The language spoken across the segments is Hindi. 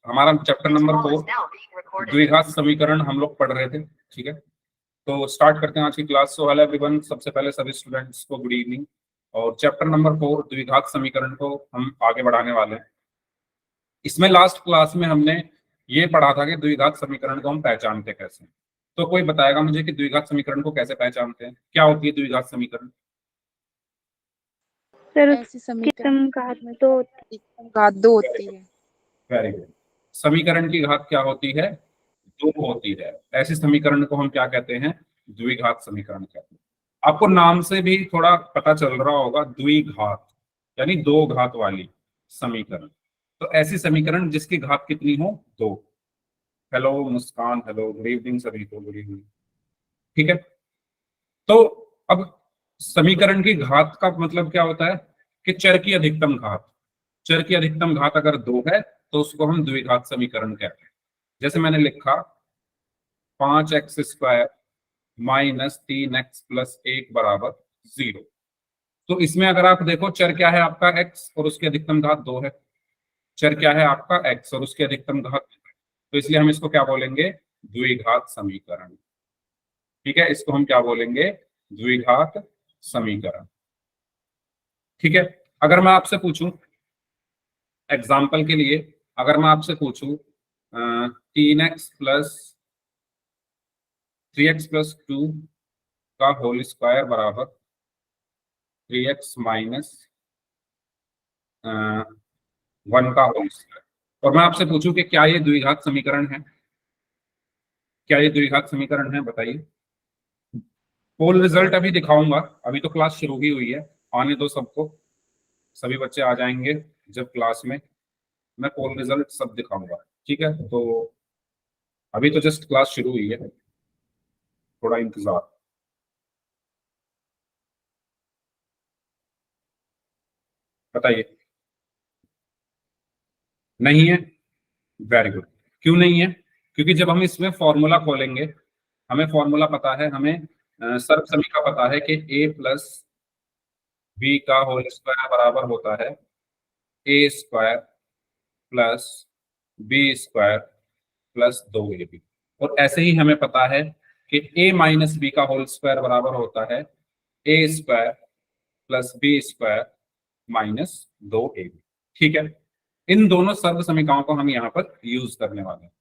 हमारा चैप्टर नंबर 4 द्विघात समीकरण हम लोग पढ़ रहे थे। ठीक है, तो स्टार्ट करते हैं आज की क्लास। सो हेलो एवरीवन, सबसे पहले सभी स्टूडेंट्स को गुड इवनिंग। और चैप्टर नंबर 4 द्विघात समीकरण को हम आगे बढ़ाने वाले हैं। इसमें लास्ट क्लास में हमने ये पढ़ा था कि द्विघात समीकरण को हम पहचानते कैसे हैं। तो कोई बताएगा मुझे कि द्विघात समीकरण को कैसे पहचानते हैं, क्या होती है द्विघात समीकरण? सर ऐसी समीकरण घात दो घात 2 होती है। Very good. समीकरण की घात क्या होती है? 2 होती है। ऐसे समीकरण को हम क्या कहते हैं? द्विघात समीकरण कहते हैं। आपको नाम से भी थोड़ा पता चल रहा होगा, द्विघात यानी 2 घात वाली समीकरण। तो ऐसी समीकरण जिसकी घात कितनी हो? 2। हेलो मुस्कान, हेलो, गुड इवनिंग सभी को, गुड इवनिंग। ठीक है, तो अब समीकरण की घात का मतलब क्या होता है कि चर की अधिकतम घात। चर की अधिकतम घात अगर 2 है तो उसको हम द्विघात समीकरण कहते हैं। जैसे मैंने लिखा 5x² माइनस 3x प्लस 1 बराबर 0। तो इसमें अगर आप देखो, चर क्या है आपका? x और उसकी अधिकतम घात 2 है। चर क्या है आपका? x और उसकी अधिकतम घात 2 है। तो इसलिए हम इसको क्या बोलेंगे? द्विघात समीकरण। ठीक है, इसको हम क्या बोलेंगे? द्विघात समीकरण। ठीक है, अगर मैं आपसे पूछूं एग्जाम्पल के लिए, अगर मैं आपसे पूछूं 3x प्लस 3x प्लस 2 का होल स्क्वायर बराबर 3x माइनस 1 का होल स्क्वायर, और मैं आपसे पूछूं कि क्या ये द्विघात समीकरण है? क्या ये द्विघात समीकरण है? बताइए। पोल रिजल्ट अभी दिखाऊंगा, अभी तो क्लास शुरू ही हुई है। आने दो सबको, सभी बच्चे आ जाएंगे जब क्लास में मैं पोल रिजल्ट सब दिखाऊंगा। ठीक है, तो अभी तो जस्ट क्लास शुरू हुई है, थोड़ा इंतजार। बताइए। नहीं है? Very good. क्यों नहीं है? क्योंकि जब हम इसमें फॉर्मूला खोलेंगे, हमें फॉर्मूला पता है, हमें सर्वसमी का पता है कि a प्लस बी का होल स्क्वायर बराबर होता है a square plus b square plus 2ab। और ऐसे ही हमें पता है कि a माइनस बी का होल स्क्वायर बराबर होता है a square plus b square minus 2ab। ठीक है, इन दोनों सर्व समीकरणों को हम यहाँ पर यूज करने वाले हैं।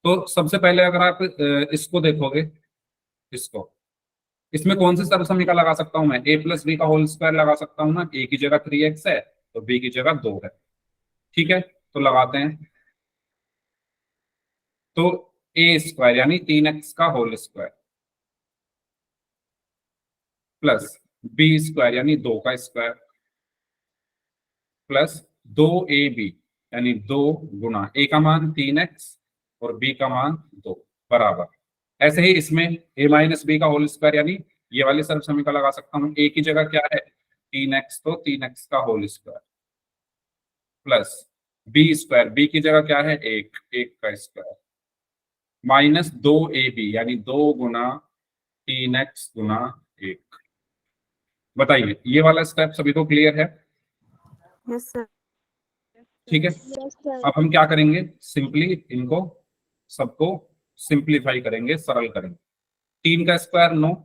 तो सबसे पहले अगर आप इसको देखोगे, इसको, इसमें कौन सी सर्व समीकरण लगा सकता हूं मैं? a प्लस बी का होल स्क्वायर लगा सकता हूं ना। a की जगह 3x है तो b की जगह 2 है। ठीक है, तो लगाते हैं। तो a स्क्वायर यानी 3x का whole square plus b square यानी 2 का स्क्वायर प्लस 2ab यानी 2 गुना a का मान 3x और b का मान 2 बराबर। ऐसे ही इसमें a माइनस बी का होल स्क्वायर यानी ये वाली सर्व समीकरण लगा सकता हूँ। a की जगह क्या है? 3x, तो 3x का whole square plus b square, b की जगह क्या है? 1 का स्क्वायर माइनस 2ab यानी 2 गुना 3x गुना 1। बताइए, ये वाला स्टेप सभी को क्लियर है? Yes sir. ठीक है, अब हम क्या करेंगे? सिंपली इनको सबको सिंप्लीफाई करेंगे, सरल करेंगे। 3 का स्क्वायर 9,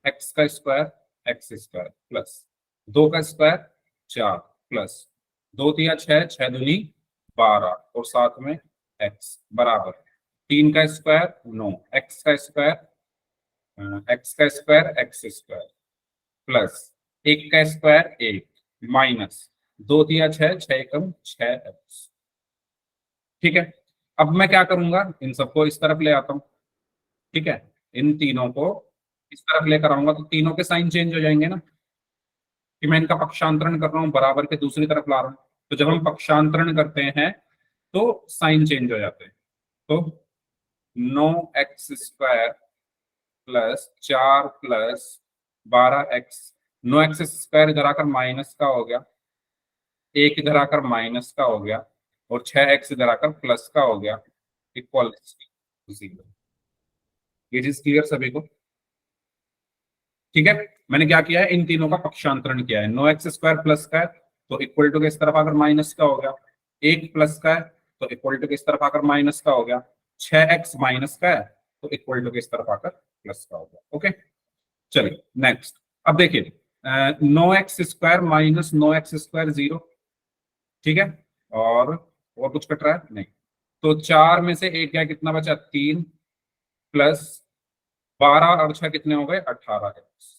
x का स्क्वायर x स्क्वायर प्लस 2 का स्क्वायर 4 प्लस 2 तिया 6, 6 दूनी 12 और साथ में x बराबर 3 का स्क्वायर 9, x का स्क्वायर x स्क्वायर प्लस 1 का स्क्वायर 1 माइनस 2 तिया 6, 6 कम 6x। ठीक है, अब मैं क्या करूंगा? इन सबको इस तरफ ले आता हूं। ठीक है, इन तीनों को इस तरफ लेकर आऊंगा तो तीनों के साइन चेंज हो जाएंगे ना, कि मैं इनका पक्षांतरण कर रहा हूं, बराबर के दूसरी तरफ ला रहा हूं। तो जब हम पक्षांतरण करते हैं तो साइन चेंज हो जाते हैं। तो 9x square plus 4 plus 12x, 9x square इधर आकर माइनस का हो गया, 1 इधर आकर माइनस का हो गया और 6x इधर आकर प्लस का हो गया, इक्वल 0। ये चीज क्लियर सभी को? ठीक है, मैंने क्या किया है? इन तीनों का पक्षांतरण किया है। 9x स्क्वायर प्लस का है तो इक्वल टू के इस तरफ अगर माइनस का हो गया, 1 प्लस का है तो इक्वल टू किस तरफ आकर माइनस का हो गया, 6x माइनस का है तो इक्वल टू किस तरफ आकर प्लस का हो गया। ओके चलिए नेक्स्ट। अब देखिए 9x² माइनस 9x² 0, ठीक है, और कुछ कट रहा है नहीं, तो 4 में से 1 गया, कितना बचा 3 प्लस 12 और 6 कितने हो गए 18x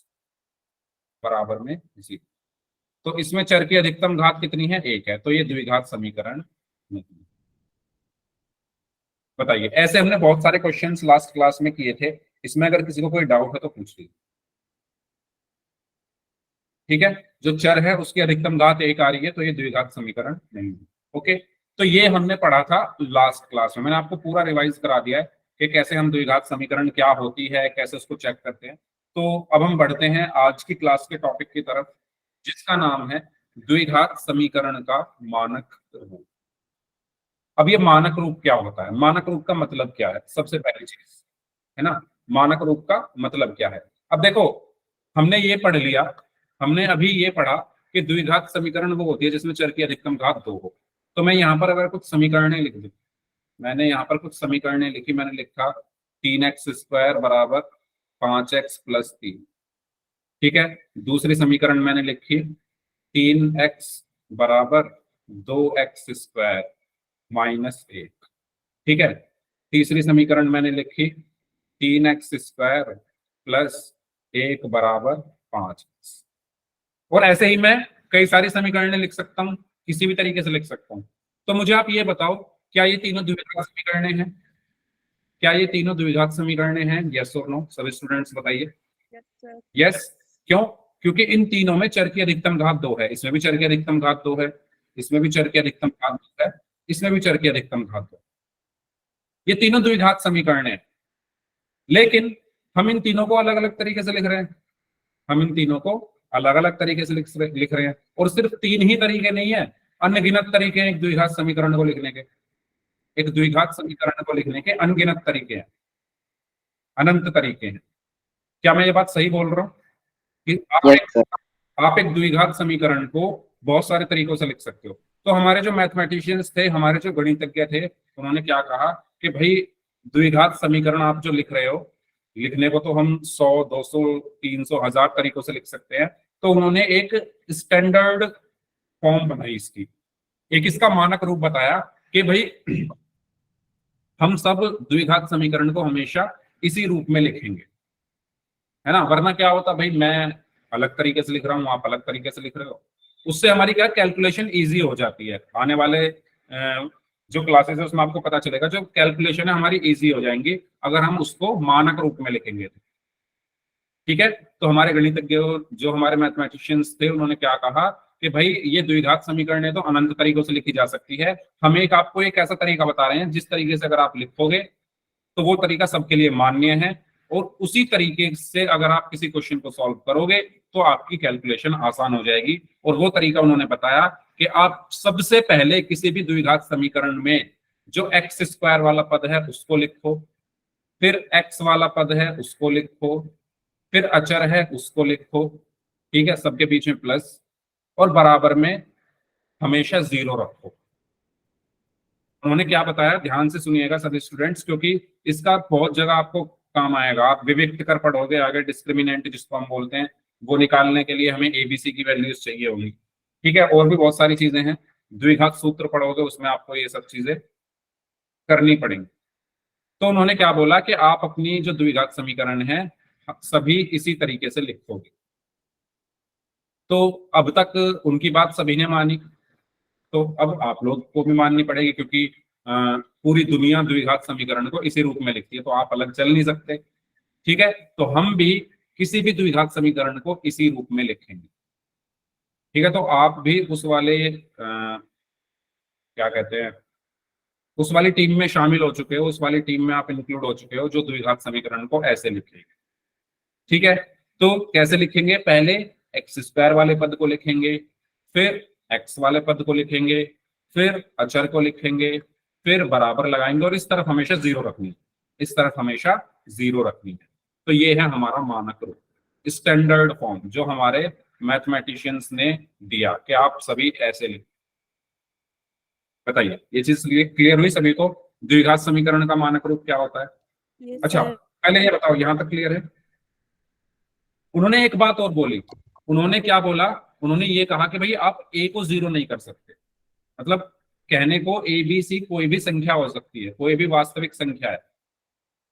बराबर में 0। तो इसमें चर की अधिकतम घात कितनी है 1 है, तो ये द्विघात समीकरण नहीं है। बताइए, ऐसे हमने बहुत सारे क्वेश्चंस लास्ट क्लास में किए थे, इसमें अगर किसी को कोई डाउट है तो पूछ लीजिए। ठीक है, जो चर है उसकी अधिकतम घात 1 आ रही है तो ये द्विघात समीकरण नहीं है। ओके, तो ये हमने पढ़ा था लास्ट क्लास में, मैंने आपको पूरा रिवाइज करा दिया है कि कैसे हम द्विघात समीकरण क्या होती है, कैसे उसको चेक करते हैं। तो अब हम बढ़ते हैं आज की क्लास के टॉपिक की तरफ, जिसका नाम है द्विघात समीकरण का मानक रूप। अब ये मानक रूप क्या होता है, मानक रूप का मतलब क्या है, सबसे पहली चीज है ना, मानक रूप का मतलब क्या है। अब देखो, हमने ये पढ़ लिया, हमने अभी ये पढ़ा कि द्विघात समीकरण वो होती है जिसमें चर की अधिकतम घात 2 हो। तो मैं यहाँ पर अगर कुछ समीकरणें लिख दूं, मैंने यहाँ पर कुछ समीकरणें लिखी, मैंने लिखा 3x² बराबर 5x प्लस 3, ठीक है। दूसरी समीकरण मैंने लिखी 3x बराबर 2x² माइनस 1, ठीक है। तीसरी समीकरण मैंने लिखी 3x² प्लस 1 बराबर 5x। और ऐसे ही मैं कई सारी समीकरणें लिख सकता हूँ, किसी भी तरीके से लिख सकता हूँ। तो मुझे आप ये बताओ, क्या ये तीनों द्विघात समीकरणें हैं, क्या ये तीनों द्विघात समीकरणें हैं, यस और नो, सभी स्टूडेंट्स बताइए। यस, क्यों, क्योंकि इन तीनों में चर की अधिकतम घात 2 है, इसमें भी चर की अधिकतम घात 2 है, इसमें भी चर की अधिकतम घात 2 है, इसमें भी चर की अधिकतम घात 2। ये तीनों द्विघात समीकरण है, लेकिन हम इन तीनों को अलग अलग तरीके से लिख रहे हैं, हम इन तीनों को अलग अलग तरीके से लिख रहे हैं। और सिर्फ 3 ही तरीके नहीं है, अनगिनत तरीके हैं एक द्विघात समीकरण को लिखने के, एक द्विघात समीकरण को लिखने के अनगिनत तरीके हैं, अनंत तरीके हैं। क्या मैं ये बात सही बोल रहा हूँ कि आप एक द्विघात समीकरण को बहुत सारे तरीकों से लिख सकते हो। तो हमारे जो मैथमेटिशियंस थे, हमारे जो गणितज्ञ थे, उन्होंने क्या कहा कि भाई द्विघात समीकरण आप जो लिख रहे हो, लिखने को तो हम 100, 200, 300, 1000 तरीकों से लिख सकते हैं। तो उन्होंने एक स्टैंडर्ड फॉर्म बनाई इसकी, एक इसका मानक रूप बताया कि भाई हम सब द्विघात समीकरण को हमेशा इसी रूप में लिखेंगे, है ना। वरना क्या होता भाई, मैं अलग तरीके से लिख रहा हूँ, आप अलग तरीके से लिख रहे हो, उससे हमारी क्या कैलकुलेशन इजी हो जाती है। आने वाले जो क्लासेस है उसमें आपको पता चलेगा, जो कैलकुलेशन है हमारी इजी हो जाएंगी अगर हम उसको मानक रूप में लिखेंगे तो, ठीक है। तो हमारे गणितज्ञ, जो हमारे मैथमेटिशियंस थे, उन्होंने क्या कहा कि भाई ये द्विघात समीकरण है तो अनंत तरीकों से लिखी जा सकती है। हम आपको एक ऐसा तरीका बता रहे हैं जिस तरीके से अगर आप लिखोगे तो वो तरीका सबके लिए मान्य है, और उसी तरीके से अगर आप किसी क्वेश्चन को सॉल्व करोगे तो आपकी कैलकुलेशन आसान हो जाएगी। और वो तरीका उन्होंने बताया कि आप सबसे पहले किसी भी द्विघात समीकरण में जो x² वाला पद है उसको लिखो, फिर x वाला पद है उसको लिखो, फिर अचर है उसको लिखो, ठीक है, सबके बीच में प्लस, और बराबर में हमेशा 0 रखो। उन्होंने क्या बताया, ध्यान से सुनिएगा सभी स्टूडेंट्स, क्योंकि इसका बहुत जगह आपको काम आएगा। आप विविक्त कर पढ़ोगे आगे, डिस्क्रिमिनेंट जिसको हम बोलते हैं, वो निकालने के लिए हमें एबीसी की वैल्यूज चाहिए होगी, ठीक है। और भी बहुत सारी चीजें हैं, द्विघात सूत्र पढ़ोगे उसमें आपको ये सब चीजें करनी पड़ेंगी। तो उन्होंने क्या बोला कि आप अपनी जो द्विघात समीकरण है सभी इसी तरीके से लिखोगे। तो अब तक उनकी बात सभी ने मानी, तो अब आप लोग को भी माननी पड़ेगी, क्योंकि पूरी दुनिया द्विघात समीकरण को इसी रूप में लिखती है, तो आप अलग चल नहीं सकते, ठीक है। तो हम भी किसी भी द्विघात समीकरण को इसी रूप में लिखेंगे, ठीक है। तो आप भी उस वाले क्या कहते हैं, उस वाली टीम में शामिल हो चुके हो, उस वाली टीम में आप इंक्लूड हो चुके हो जो द्विघात समीकरण को ऐसे लिखेंगे, ठीक है। तो कैसे लिखेंगे, पहले x² वाले पद को लिखेंगे, फिर x वाले पद को लिखेंगे, फिर अचर को लिखेंगे, फिर बराबर लगाएंगे, और इस तरफ हमेशा 0 रखनी है, इस तरफ हमेशा 0 रखनी है। तो ये है हमारा मानक रूप, स्टैंडर्ड फॉर्म जो हमारे मैथमेटिशियंस ने दिया कि आप सभी ऐसे लिखें। बताइए, ये चीज क्लियर हुई सभी को? द्विघात समीकरण का मानक रूप क्या होता है? Yes, अच्छा, sir. पहले ये बताओ, यहां तक क्लियर है? उन्होंने एक बात और बोली। उन्होंने क्या बोला? उन्होंने ये कहा कि भाई आप ए को जीरो नहीं कर सकते। मतलब कहने को ए बी सी कोई भी संख्या हो सकती है, कोई भी वास्तविक संख्या है।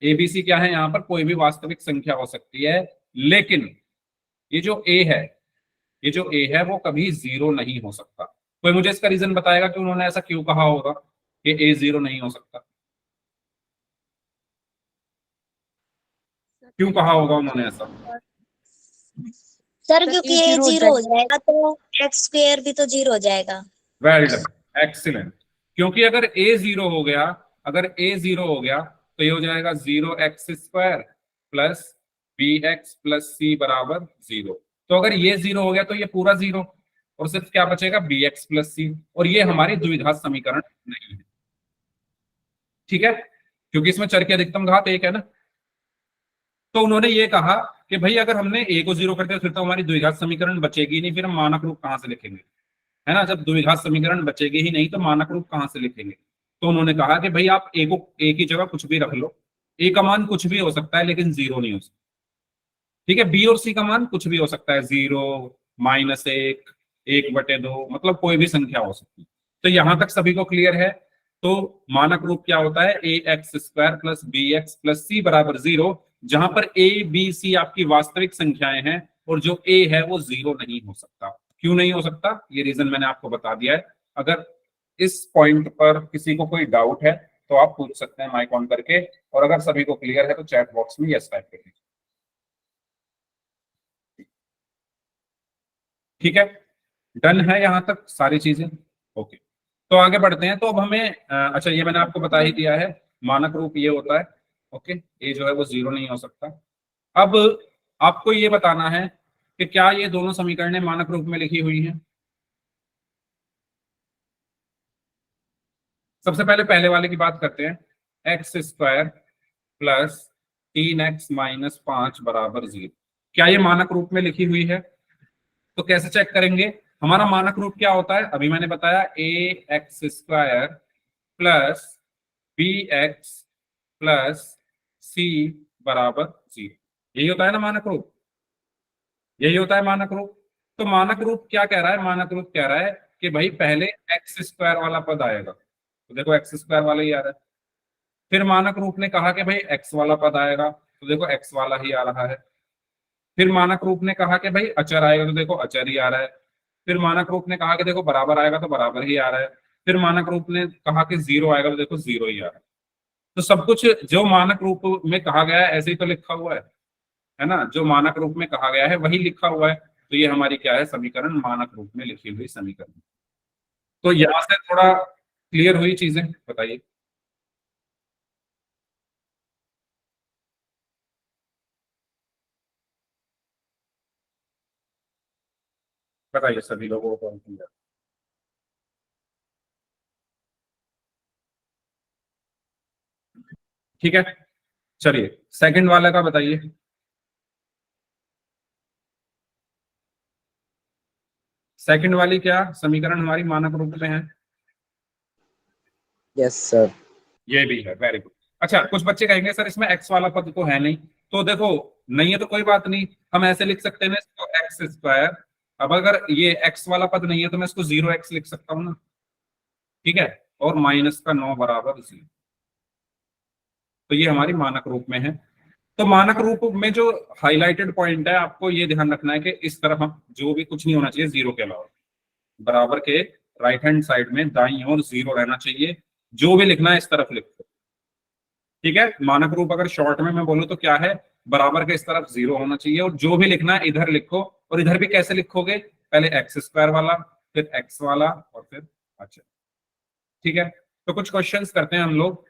ए बी सी क्या है यहाँ पर? कोई भी वास्तविक संख्या हो सकती है, लेकिन ये जो ए है, ये जो ए है वो कभी जीरो नहीं हो सकता। कोई मुझे इसका रीजन बताएगा कि उन्होंने ऐसा क्यों कहा होगा कि ए जीरो नहीं हो सकता? क्यों कहा होगा उन्होंने ऐसा? सर सर, क्योंकि ये ये जीरो हो जीरो हो जाएगा। जाएगा तो एक्स स्क्वायर भी तो जीरो हो जाएगा। Well done, excellent. क्योंकि अगर ए जीरो हो गया, अगर ए जीरो हो गया तो ये हो जाएगा zero x square plus b x plus c बराबर जीरो। तो अगर ये जीरो हो गया तो ये पूरा जीरो, और सिर्फ क्या बचेगा? बी एक्स प्लस सी। और ये हमारी द्विघात समीकरण नहीं है, ठीक है, क्योंकि इसमें चर की अधिकतम घात एक है ना। तो उन्होंने ये कहा कि भाई अगर हमने ए को जीरो कर दिया फिर तो हमारी द्विघात समीकरण बचेगी नहीं, फिर हम मानक रूप कहां से लिखेंगे? है ना, जब द्विघात समीकरण बचेगी ही नहीं तो मानक रूप कहां से लिखेंगे? तो उन्होंने कहा कि भाई आप ए को, ए की जगह कुछ भी रख लो, ए का मान कुछ भी हो सकता है लेकिन जीरो नहीं हो सकता, ठीक है। बी और सी का मान कुछ भी हो सकता है, जीरो, माइनस एक, एक बटे दो, मतलब कोई भी संख्या हो सकती है। तो यहां तक सभी को क्लियर है? तो मानक रूप क्या होता है? A x square plus b x plus c बराबर जीरो, जहां पर ए बी सी आपकी वास्तविक संख्याएं हैं और जो ए है वो जीरो नहीं हो सकता। क्यों नहीं हो सकता? ये रीजन मैंने आपको बता दिया है। अगर इस पॉइंट पर किसी को कोई डाउट है तो आप पूछ सकते हैं माइक ऑन करके, और अगर सभी को क्लियर है तो चैट बॉक्स में यस टाइप करिए, ठीक है। डन है यहां तक सारी चीजें? ओके, तो आगे बढ़ते हैं। तो अब हमें अच्छा, ये मैंने आपको बता ही दिया है, मानक रूप ये होता है। ओके, ए जो है वो जीरो नहीं हो सकता। अब आपको ये बताना है कि क्या ये दोनों समीकरणें मानक रूप में लिखी हुई हैं? सबसे पहले पहले वाले की बात करते हैं, x square plus 3x minus 5 बराबर जीरो। क्या ये मानक रूप में लिखी हुई है? तो कैसे चेक करेंगे? हमारा मानक रूप क्या होता है? अभी मैंने बताया, a x square plus b x plus c बराबर जीरो। यही होता है ना मानक रूप? यही होता है मानक रूप। तो मानक रूप क्या कह रहा है? मानक रूप कह रहा है कि भाई पहले एक्स स्क्वायर वाला पद आएगा, तो देखो एक्स स्क्वायर वाला ही आ रहा है। फिर मानक रूप ने कहा कि भाई एक्स वाला पद आएगा, तो देखो एक्स वाला ही आ रहा है। फिर मानक रूप ने कहा कि भाई अचर आएगा, तो देखो अचर ही आ रहा है। फिर मानक रूप ने कहा कि देखो बराबर आएगा, तो बराबर ही आ रहा है। फिर मानक रूप ने कहा कि जीरो आएगा, तो देखो जीरो ही आ रहा है। तो सब कुछ जो मानक रूप में कहा गया है ऐसे ही तो लिखा हुआ है ना, जो मानक रूप में कहा गया है वही लिखा हुआ है। तो ये हमारी क्या है? समीकरण, मानक रूप में लिखी हुई समीकरण। तो यहां से थोड़ा क्लियर हुई चीजें? बताइए। बताइए सभी लोगों को क्लियर? ठीक है, चलिए सेकंड वाला का बताइए। सेकंड वाली क्या समीकरण हमारी मानक रूप में है? Yes sir. ये भी है, वेरी गुड। अच्छा, कुछ बच्चे कहेंगे सर इसमें एक्स वाला पद तो है नहीं। तो देखो, नहीं है तो कोई बात नहीं, हम ऐसे लिख सकते हैं ना इसको, एक्स स्क्वायर। अब अगर ये एक्स वाला पद नहीं है तो मैं इसको जीरो एक्स लिख सकता हूँ ना, ठीक है, और माइनस का 9 बराबर जीरो। तो ये हमारी मानक रूप में है। तो मानक रूप में जो हाईलाइटेड पॉइंट है, आपको ये ध्यान रखना है कि इस तरफ हम जो भी कुछ नहीं होना चाहिए जीरो के अलावा, बराबर के राइट हैंड साइड में दाईं ओर जीरो रहना चाहिए। जो भी लिखना है इस तरफ लिखो, ठीक है। मानक रूप अगर शॉर्ट में मैं बोलूं तो क्या है? बराबर के इस तरफ जीरो होना चाहिए, और जो भी लिखना है इधर लिखो। और इधर भी कैसे लिखोगे? पहले एक्स स्क्वायर वाला, फिर एक्स वाला, और फिर अच्छा, ठीक है। तो कुछ क्वेश्चंस करते हैं हम लोग।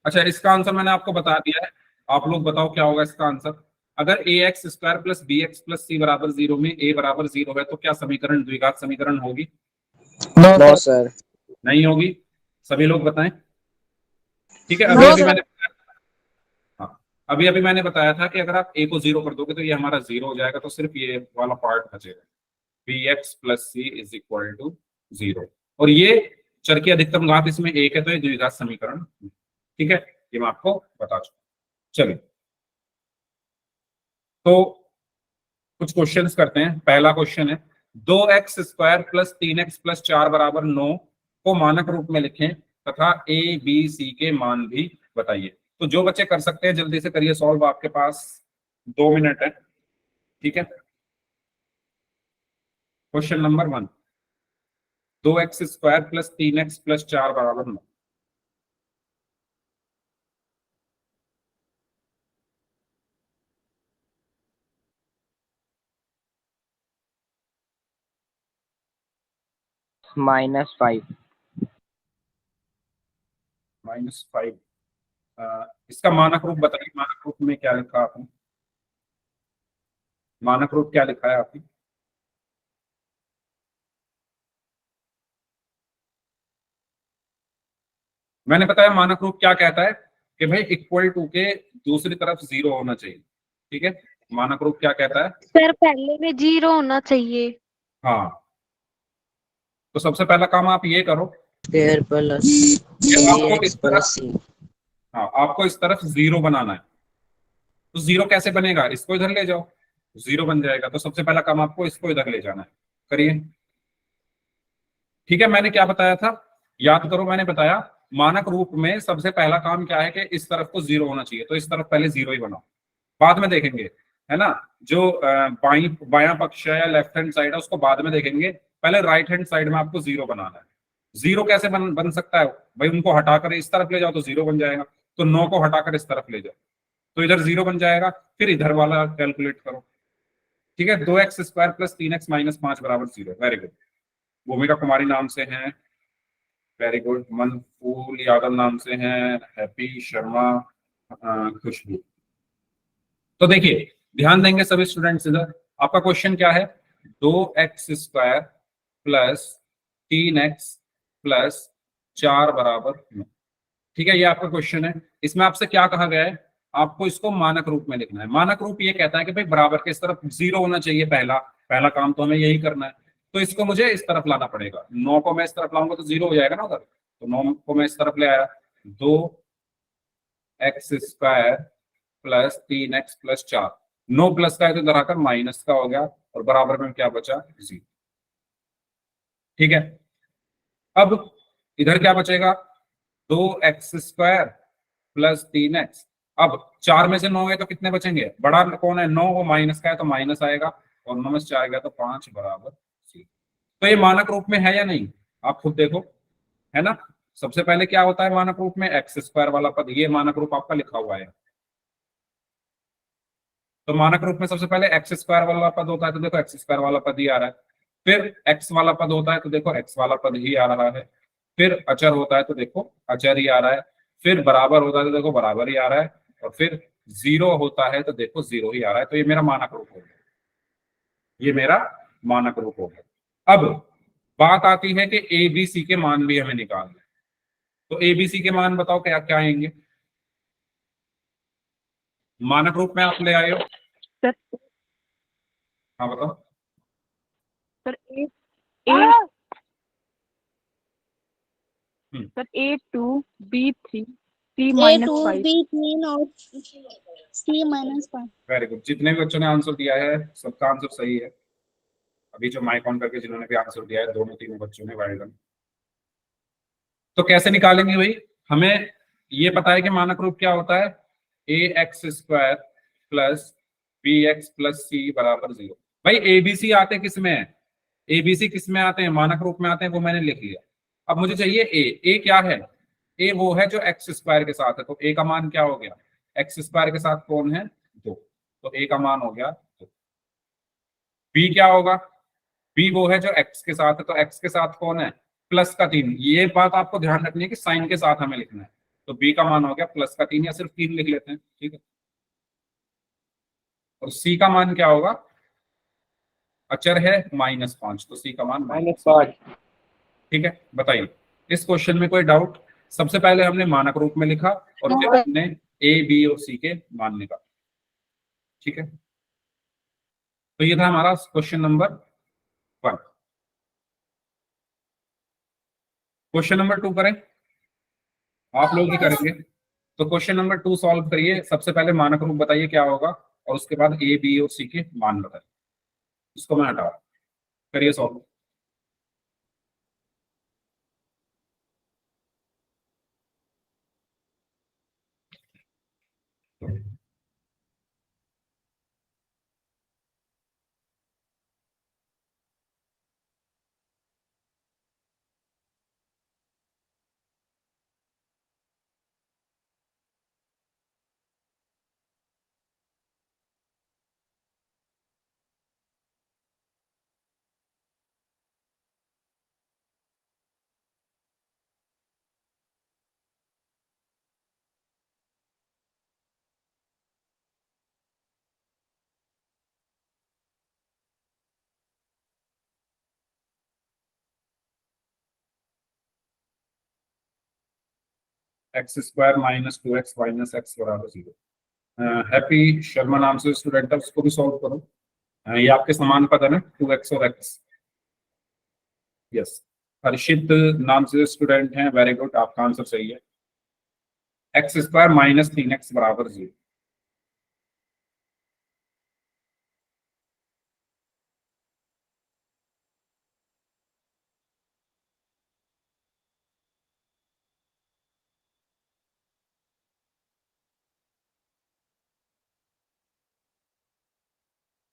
अच्छा, इसका आंसर मैंने आपको बता दिया है, आप लोग बताओ क्या होगा इसका आंसर। अगर a x square plus b x plus c बराबर जीरो में ए बराबर जीरो है तो क्या समीकरण द्विघात समीकरण होगी? No sir. नहीं होगी। सभी लोग बताएं। ठीक है, No, अभी अभी sir. मैंने, हाँ, अभी अभी मैंने बताया था कि अगर आप ए को जीरो कर दोगे तो ये हमारा जीरो हो जाएगा, तो सिर्फ ये वाला पार्ट बचेगा, b x plus c is equal to zero. और ये चर की अधिकतम घात इसमें 1 है, तो ये द्विघात समीकरण, ठीक है, ये मैं आपको बता चुका। चलिए तो कुछ क्वेश्चंस करते हैं। पहला क्वेश्चन है 2x² + 3x + 4 = 9 को मानक रूप में लिखें तथा a b c के मान भी बताइए। तो जो बच्चे कर सकते हैं जल्दी से करिए सॉल्व, आपके पास 2 मिनट है, ठीक है। Question number 1, 2x² + 3x + 4 = 9। -5 -5, इसका मानक रूप बताइए। मानक रूप में क्या लिखा आपने? मानक रूप क्या लिखा है आपने? मैंने बताया मानक रूप क्या कहता है कि भाई इक्वल टू के दूसरी तरफ 0 होना चाहिए, ठीक है। मानक रूप क्या कहता है? सर पहले में 0 होना चाहिए। हाँ, तो सबसे पहला काम आप ये करो स्क्वायर प्लस कि आपको x इस तरफ, प्लस c। हाँ आपको इस तरफ 0 बनाना है। तो 0 कैसे बनेगा? इसको इधर ले जाओ, 0 बन जाएगा। तो सबसे पहला काम आपको इसको इधर ले जाना है, करिए, ठीक है। मैंने क्या बताया था, याद करो, मैंने बताया मानक रूप में सबसे पहला काम क्या है कि इस तरफ को 0 होना चाहिए, तो इस तरफ पहले 0 ही बनाओ, बाद में देखेंगे, है ना। जो बायां पक्ष है या लेफ्ट हैंड साइड है उसको बाद में देखेंगे, पहले राइट हैंड साइड में आपको 0 बनाना है। 0 कैसे बन सकता है भाई? उनको हटाकर इस तरफ ले जाओ तो 0 बन जाएगा, तो 9 को हटाकर इस तरफ ले जाओ तो इधर 0 बन जाएगा। फिर इधर वाला कैलकुलेट करो, ठीक है। 2x² + 3x - 5 = 0। Very good. भूमिका कुमारी नाम से हैं, वेरी गुड। मनफूल यादव नाम से हैं, हैप्पी शर्मा, खुशबू। तो देखिए ध्यान देंगे सभी स्टूडेंट्स इधर। आपका क्वेश्चन क्या है? 2x² + 3x + 4 = 9, ठीक है, ये आपका क्वेश्चन है। इसमें आपसे क्या कहा गया है? आपको इसको मानक रूप में लिखना है। मानक रूप ये कहता है कि भाई बराबर के इस तरफ 0 होना चाहिए, पहला पहला काम तो हमें यही करना है। तो इसको मुझे इस तरफ लाना पड़ेगा। 9 को मैं इस तरफ लाऊंगा तो 0 हो जाएगा ना उधर, तो 9 को मैं इस तरफ ले आया। 2x² + 3x + 4, 9 प्लस का है तो इधर आकर माइनस का हो गया, और बराबर में क्या बचा? 0, ठीक है। अब इधर क्या बचेगा? 2x² + 3x। अब 4 में से 9 है तो कितने बचेंगे? बड़ा कौन है? 9, वो माइनस का है तो माइनस आएगा, और 9 में से 4 गया तो 5 = 0। तो ये मानक रूप में है या नहीं? आप खुद देखो, है ना। सबसे पहले क्या होता है मानक रूप में? x² वाला पद, ये मानक रूप आपका लिखा हुआ है। तो मानक रूप में सबसे पहले x² वाला पद होता है, तो देखो x² वाला पद ही आ रहा है। फिर x वाला पद होता है तो देखो x वाला पद ही आ रहा है। फिर अचर होता है तो देखो अचर ही आ रहा है। फिर बराबर होता है तो देखो बराबर ही आ रहा है। और फिर 0 होता है तो देखो 0 ही आ रहा है। तो ये मेरा मानक रूप हो गया, ये मेरा मानक रूप हो गया। अब बात आती है कि ए बी सी के मान भी हमें निकालना है। तो ए बी सी के मान बताओ क्या क्या आएंगे? मानक रूप में आप ले आए हो, सर हाँ बताओ। Sir A hmm, sir A2 B3 C A2 -5। B3 और C -5। Very good. जितने भी बच्चों ने आंसर दिया है सबका आंसर सही है। अभी जो माइक ऑन करके जिन्होंने भी आंसर दिया है, दोनों तीनों बच्चों ने, वेल डन। तो कैसे निकालेंगे भाई? हमें ये पता है कि मानक रूप क्या होता है? ax² + bx + c = 0। भाई एबीसी आते किस में है? एबीसी किस में आते हैं? मानक रूप में आते हैं, वो मैंने लिख लिया। अब मुझे चाहिए ए क्या है? ए वो है जो x² के साथ है, तो ए का मान क्या हो गया? x² के साथ कौन है? 2, तो ए का मान हो गया 2। बी क्या होगा? बी वो है जो x के साथ है, तो x के साथ कौन है? +3। ये बात आपको ध्यान रखनी है कि साइन के साथ हमें लिखना है। तो b का मान हो गया +3, या सिर्फ 3 लिख लेते हैं, ठीक है। और c का मान क्या होगा? अचर है -5, तो c का मान -5, ठीक है। बताइए इस क्वेश्चन में कोई डाउट? सबसे पहले हमने मानक रूप में लिखा और फिर हमने a b और c के मान निकाले, ठीक है। तो ये था हमारा क्वेश्चन नंबर 1। क्वेश्चन नंबर 2 करें, आप लोग ही करेंगे। तो क्वेश्चन नंबर 2 सॉल्व करिए। सबसे पहले मानक रूप बताइए क्या होगा, और उसके बाद ए बी और सी के मान बताइए। इसको मैं हटा, करिए solve. X square minus 2x minus x बराबर 0। हैप्पी शर्मा नाम से स्टूडेंट है, उसको भी सॉल्व करो। ये आपके समान पद है ना, 2x और x। यस, हर्षित नाम से स्टूडेंट हैं, वेरी गुड, आपका आंसर सही है। एक्स स्क्वायर माइनस 3x बराबर 0।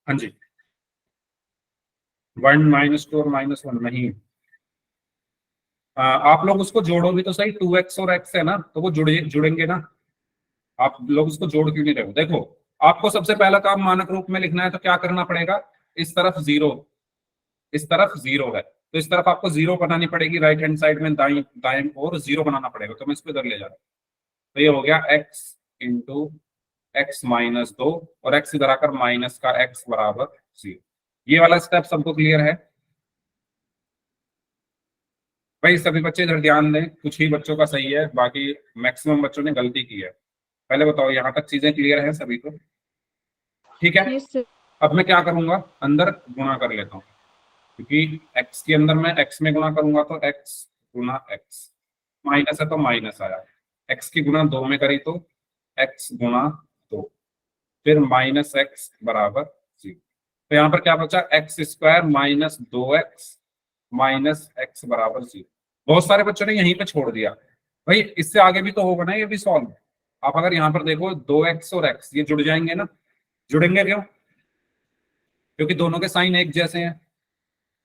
हाँ जी, 1 माइनस 2 और माइनस 1 नहीं। आप लोग उसको जोड़ो भी तो सही, 2x और x है ना, तो वो जुड़ेंगे ना। आप लोग उसको जोड़ क्यों नहीं रहे हो? देखो, आपको सबसे पहला काम मानक रूप में लिखना है, तो क्या करना पड़ेगा, इस तरफ 0, इस तरफ 0 है, तो इस तरफ आपको 0 बनानी पड़ेगी। राइट हैंड साइड में दाएं दाएं और 0 बनाना पड़ेगा, तो मैं इसको इधर ले जा रहा हूँ। तो ये हो गया x इंटू एक्स माइनस 2, और x इधर आकर माइनस का x बराबर 0। ये वाला स्टेप सबको क्लियर है भाई? सभी बच्चे इधर ध्यान दें, कुछ ही बच्चों का सही है, बाकी मैक्सिमम बच्चों ने गलती की है। पहले बताओ, यहाँ तक चीजें क्लियर है सभी को? ठीक है। Yes sir. अब मैं क्या करूंगा, अंदर गुणा कर लेता हूँ, क्योंकि x के अंदर मैं x में गुणा करूंगा तो x गुना x, माइनस है तो माइनस आया। x की गुणा 2 में करी तो x गुना 2, फिर माइनस x बराबर 0। तो यहाँ पर क्या बचा, x square minus 2x minus x बराबर 0। बहुत सारे बच्चों ने यहीं पे छोड़ दिया भाई, इससे आगे भी तो होगा ना ये भी सॉल्व। आप अगर यहाँ पर देखो, 2x और x ये जुड़ जाएंगे ना, जुड़ेंगे क्यों? क्योंकि दोनों के साइन एक जैसे हैं।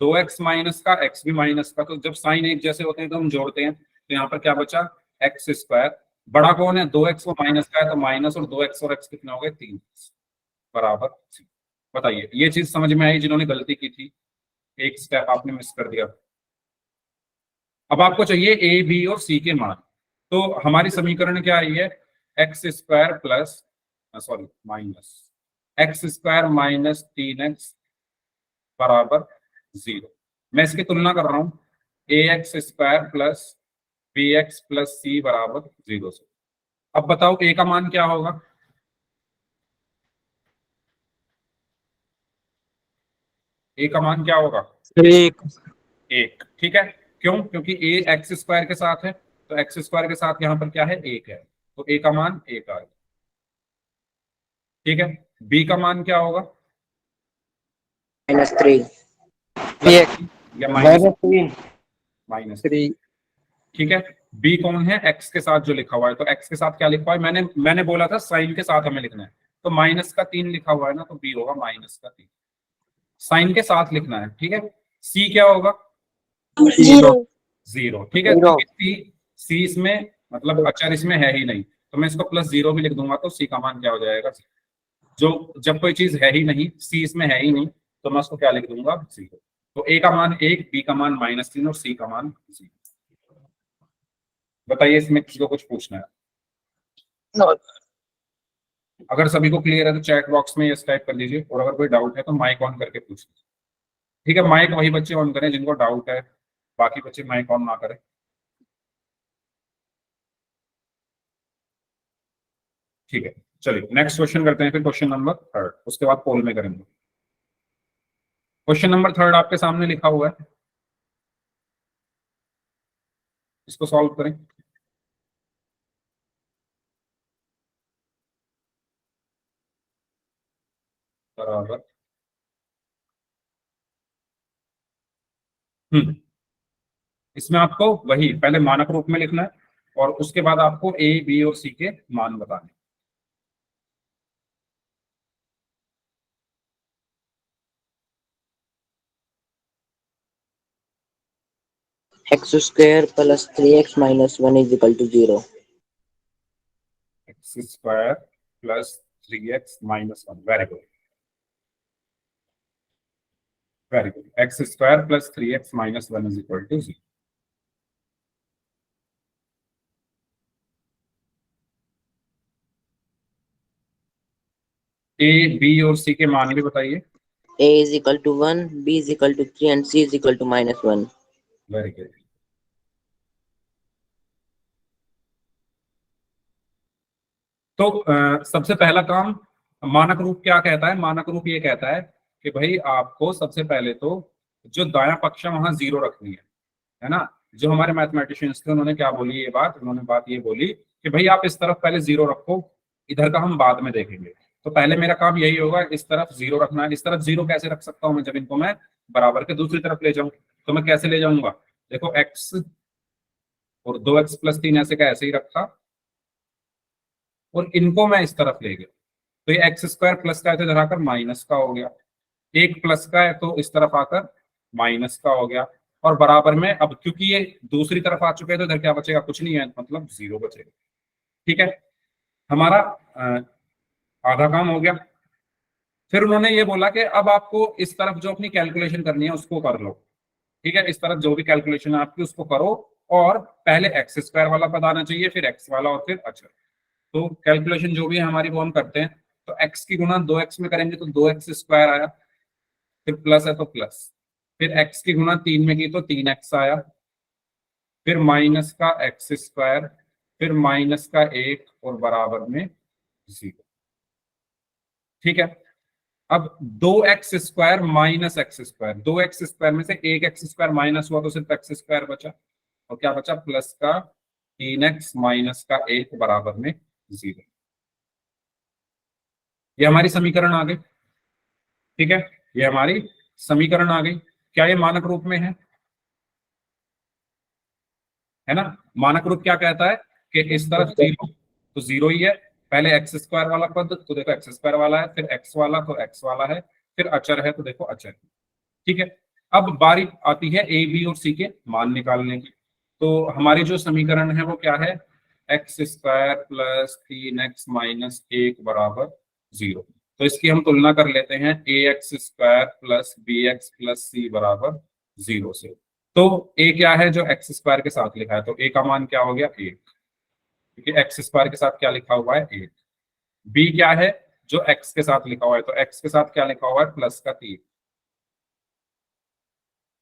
2x माइनस का x भी माइनस का, तो जब साइन एक जैसे होते हैं तो हम जोड़ते हैं। तो यहाँ पर क्या बचा, एक्स स्क्वायर, बड़ा कौन है, 2x को माइनस का है, तो माइनस, और 2x और x कितने हो गए, 3 बराबर 0। बताइए, ये चीज समझ में आई जिन्होंने गलती की थी? एक स्टेप आपने मिस कर दिया। अब आपको चाहिए ए बी और सी के मान। तो हमारी समीकरण क्या आई है, x square plus, sorry minus x square minus 3x बराबर 0। मैं इसकी तुलना कर रहा हूं, a x square plus b x plus c बराबर 0 से। अब बताओ ए का मान क्या होगा? ए का मान क्या होगा? 1। 1। ठीक है, क्यों? क्योंकि ए एक्स स्क्वायर के साथ है, तो एक्स स्क्वायर के साथ यहाँ पर क्या है, 1 है, तो ए का मान 1 आ गया। ठीक है, बी का मान क्या होगा, -3 प्लस या माइनस? 3 माइनस। 3 ठीक है, बी कौन है, एक्स के साथ जो लिखा हुआ है, तो एक्स के साथ क्या लिखा हुआ है, मैंने बोला था साइन के साथ हमें लिखना है, तो माइनस का 3 लिखा हुआ है ना, तो बी होगा माइनस का 3, साइन के साथ लिखना है। ठीक है, सी क्या होगा, 0 0। ठीक है, Zero. क्योंकि सी इसमें मतलब अचर इसमें है ही नहीं, तो मैं इसको प्लस 0 भी लिख दूंगा, तो सी का मान क्या हो जाएगा, जो जब कोई चीज है ही नहीं, सी इसमें है ही नहीं, तो मैं उसको क्या लिख दूंगा, 0। तो ए का मान 1, बी का मान -3 और सी का मान 0। बताइए, इसमें किसी को कुछ पूछना है? No. अगर सभी को क्लियर है तो चैट बॉक्स में यस टाइप कर दीजिए, और अगर कोई डाउट है तो माइक ऑन करके पूछ लीजिए। ठीक है, माइक वही बच्चे ऑन करें जिनको डाउट है, बाकी बच्चे माइक ऑन ना करें। ठीक है, चलिए नेक्स्ट क्वेश्चन करते हैं, फिर क्वेश्चन नंबर 3, उसके बाद पोल में करेंगे। क्वेश्चन नंबर 3 आपके सामने लिखा हुआ है, इसको सॉल्व करें। बराबर इसमें आपको वही पहले मानक रूप में लिखना है और उसके बाद आपको ए बी और सी के मान बताने। X square plus 3x minus 1 is equal to 0। X square plus 3x minus 1, very good very good. X square plus 3x minus 1 is equal to 0। A B और सी के मान भी बताइए। a is equal to 1, b is equal to 3 and c is equal to -1। Very good. तो सबसे पहला काम मानक रूप क्या कहता है? मानक रूप ये कहता है कि भाई आपको सबसे पहले तो जो दायां पक्ष है वहां 0 रखनी है ना। जो हमारे मैथमेटिशियंस थे उन्होंने क्या बोली ये बात, उन्होंने बात ये बोली कि भाई आप इस तरफ पहले 0 रखो, इधर का हम बाद में देखेंगे। तो पहले मेरा काम यही होगा, इस तरफ 0 रखना है। इस तरफ 0 कैसे रख सकता हूं मैं? जब इनको मैं बराबर के दूसरी तरफ ले जाऊं तो मैं कैसे ले जाऊंगा? देखो x और 2x प्लस 3 ऐसे का ऐसे ही रखा और इनको मैं इस तरफ ले गया तो ये एक्स स्क्वायर प्लस का है तो इधर आकर माइनस का हो गया, एक प्लस का है तो इस तरफ आकर माइनस का हो गया। और बराबर में अब क्योंकि ये दूसरी तरफ आ चुके हैं तो इधर क्या बचेगा? कुछ नहीं है, मतलब 0 बचेगा। ठीक है, हमारा आधा काम हो गया। फिर उन्होंने ये बोला कि अब आपको इस तरफ जो अपनी कैलकुलेशन करनी है उसको कर लो। ठीक है, इस तरफ जो भी कैलकुलेशन है आपकी उसको करो और पहले एक्स स्क्वायर वाला पद आना चाहिए, फिर एक्स वाला और फिर अचर। तो कैलकुलेशन जो भी है हमारी वो हम करते हैं। तो x की गुणा 2x में करेंगे तो 2x स्क्वायर आया, फिर प्लस है तो प्लस, फिर x की गुणा 3 में की तो 3x आया, फिर माइनस का एक्स स्क्वायर, फिर माइनस का 1 और बराबर में 0। ठीक है, अब 2x square minus x square, 2x square में से एक एक्स स्क्वायर माइनस हुआ तो सिर्फ एक्स स्क्वायर बचा और क्या बचा? प्लस का 3x माइनस का 1 बराबर में 0। ये हमारी समीकरण आ गई। ठीक है, ये हमारी समीकरण आ गई। क्या ये मानक रूप में है ना? मानक रूप क्या कहता है कि इस तरफ 0 तो 0 ही है, पहले एक्स स्क्वायर वाला पद तो देखो एक्स स्क्वायर वाला है, फिर एक्स वाला तो एक्स वाला है, फिर अचर है तो देखो अचर। ठीक है, अब बारी आती है ए बी और सी के मान निकालने की। तो हमारी जो समीकरण है वो क्या है? X square plus 3x minus 1 बराबर 0। तो इसकी हम तुलना कर लेते हैं a x square plus b x plus c बराबर 0 से। तो ए क्या है? जो एक्स स्क्वायर के साथ लिखा है, तो ए का मान क्या हो गया? 1, क्योंकि एक्स स्क्वायर के साथ क्या लिखा हुआ है? 1। बी क्या है? जो एक्स के साथ लिखा हुआ है, तो एक्स के साथ क्या लिखा हुआ है? प्लस का 3।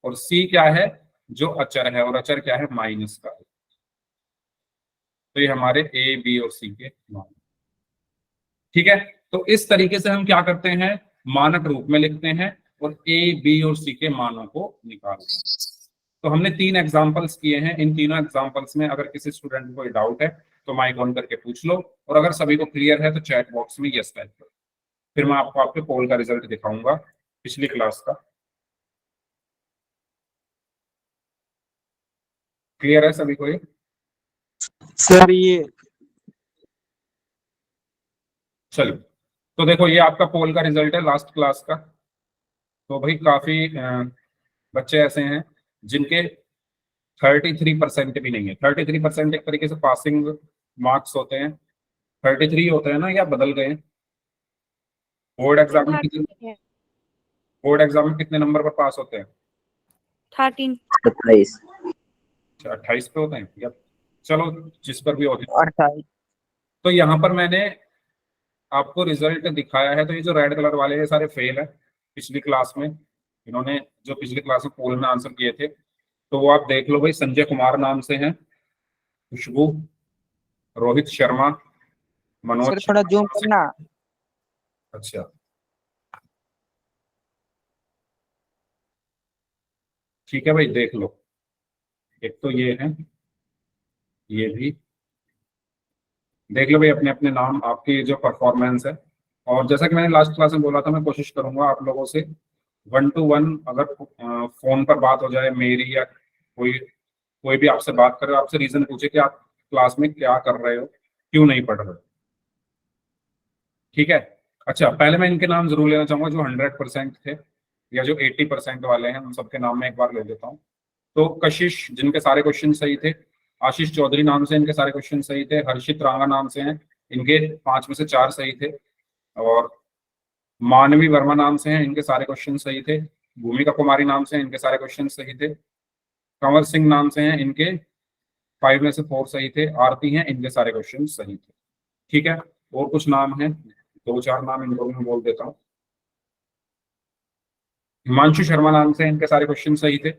और सी क्या है? जो अचर है, और अचर क्या है? माइनस का। तो ये हमारे ए बी और सी के मान। ठीक है, तो इस तरीके से हम क्या करते हैं? मानक रूप में लिखते हैं और ए बी और सी के मानों को निकालते हैं। तो हमने 3 एग्जांपल्स किए हैं। इन तीनों एग्जांपल्स में अगर किसी स्टूडेंट को कोई डाउट है तो माइक ऑन करके पूछ लो, और अगर सभी को क्लियर है तो चैट बॉक्स में यस टाइप करो। फिर मैं आपको आपके पोल का रिजल्ट दिखाऊंगा पिछली क्लास का। क्लियर है सभी को ये? सर ये चलिए, तो देखो ये आपका पोल का रिजल्ट है लास्ट क्लास का। तो भाई काफी बच्चे ऐसे हैं जिनके 33% भी नहीं है। 33% एक तरीके से पासिंग मार्क्स होते हैं। 33 होते हैं ना, या बदल गए हैं? बोर्ड एग्जाम में कितने, बोर्ड एग्जाम में कितने नंबर पर पास होते हैं? 13। 27 अच्छा, 28 पे होते हैं या चलो जिस पर भी होते हैं। 28। तो यहाँ पर मैंने आपको रिजल्ट दिखाया है। तो ये जो रेड कलर वाले हैं सारे फेल है पिछली क्लास में। इन्होंने जो पिछली क्लास में पोल में आंसर किए थे तो वो आप देख लो भाई। संजय कुमार नाम से हैं, खुशबू, रोहित शर्मा, मनोज सर थोड़ा जूम शर्मा। करना। अच्छा, ठीक है भाई, देख लो। एक तो ये है ये भी देख लो भाई, अपने अपने नाम, आपकी जो परफॉर्मेंस है। और जैसा कि मैंने लास्ट क्लास में बोला था, मैं कोशिश करूंगा आप लोगों से 1 to 1, अगर फोन पर बात हो जाए मेरी, या कोई कोई भी आपसे बात करे, आपसे रीजन पूछे कि आप क्लास में क्या कर रहे हो, क्यों नहीं पढ़ रहे हो, ठीक है। अच्छा, पहले मैं इनके नाम जरूर लेना चाहूंगा जो 100% थे, या जो 80% वाले हैं, उन सबके नाम मैं एक बार ले लेता हूँ। तो कशिश, जिनके सारे क्वेश्चन सही थे। आशीष चौधरी नाम से, इनके सारे क्वेश्चन सही थे। हर्षित राणा नाम से हैं, इनके 5 में से 4 सही थे। और मानवी वर्मा नाम से हैं, इनके सारे क्वेश्चन सही थे। भूमिका कुमारी नाम से हैं, इनके सारे क्वेश्चन सही थे। कंवर सिंह नाम से हैं, इनके 5 में से 4 सही थे। आरती हैं, इनके सारे क्वेश्चन सही थे, ठीक है। और कुछ नाम हैं, 2-4 नाम इनको भी मैं बोल देता हूँ। हिमांशु शर्मा नाम से, इनके सारे क्वेश्चन सही थे।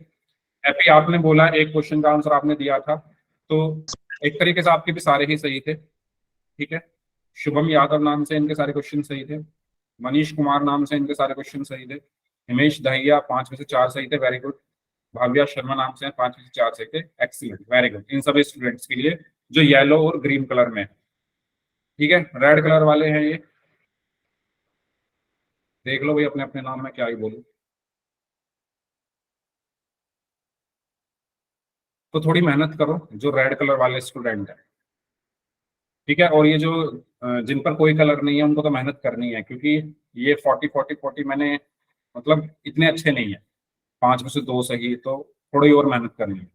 हैप्पी, आपने बोला एक क्वेश्चन का आंसर आपने दिया था, तो एक तरीके से आपके भी सारे ही सही थे, ठीक है। शुभम यादव नाम से, इनके सारे क्वेश्चन सही थे। मनीष कुमार नाम से, इनके सारे क्वेश्चन सही थे। हिमेश दहिया 5 में से 4 सही थे, वेरी गुड। भाव्या शर्मा नाम से 5 में से 4 सही थे, एक्सीलेंट, वेरी गुड। इन सभी स्टूडेंट्स के लिए जो येलो और ग्रीन कलर में है, ठीक है। रेड कलर वाले हैं ये, देख लो भाई, अपने अपने नाम में क्या ही बोलूं। तो थोड़ी मेहनत करो जो रेड कलर वाले स्टूडेंट है, ठीक है। और ये जो जिन पर कोई कलर नहीं है, उनको तो मेहनत करनी है, क्योंकि ये 40 मैंने, मतलब इतने अच्छे नहीं है। 5 में से 2 सही, तो थोड़ी और मेहनत करनी है।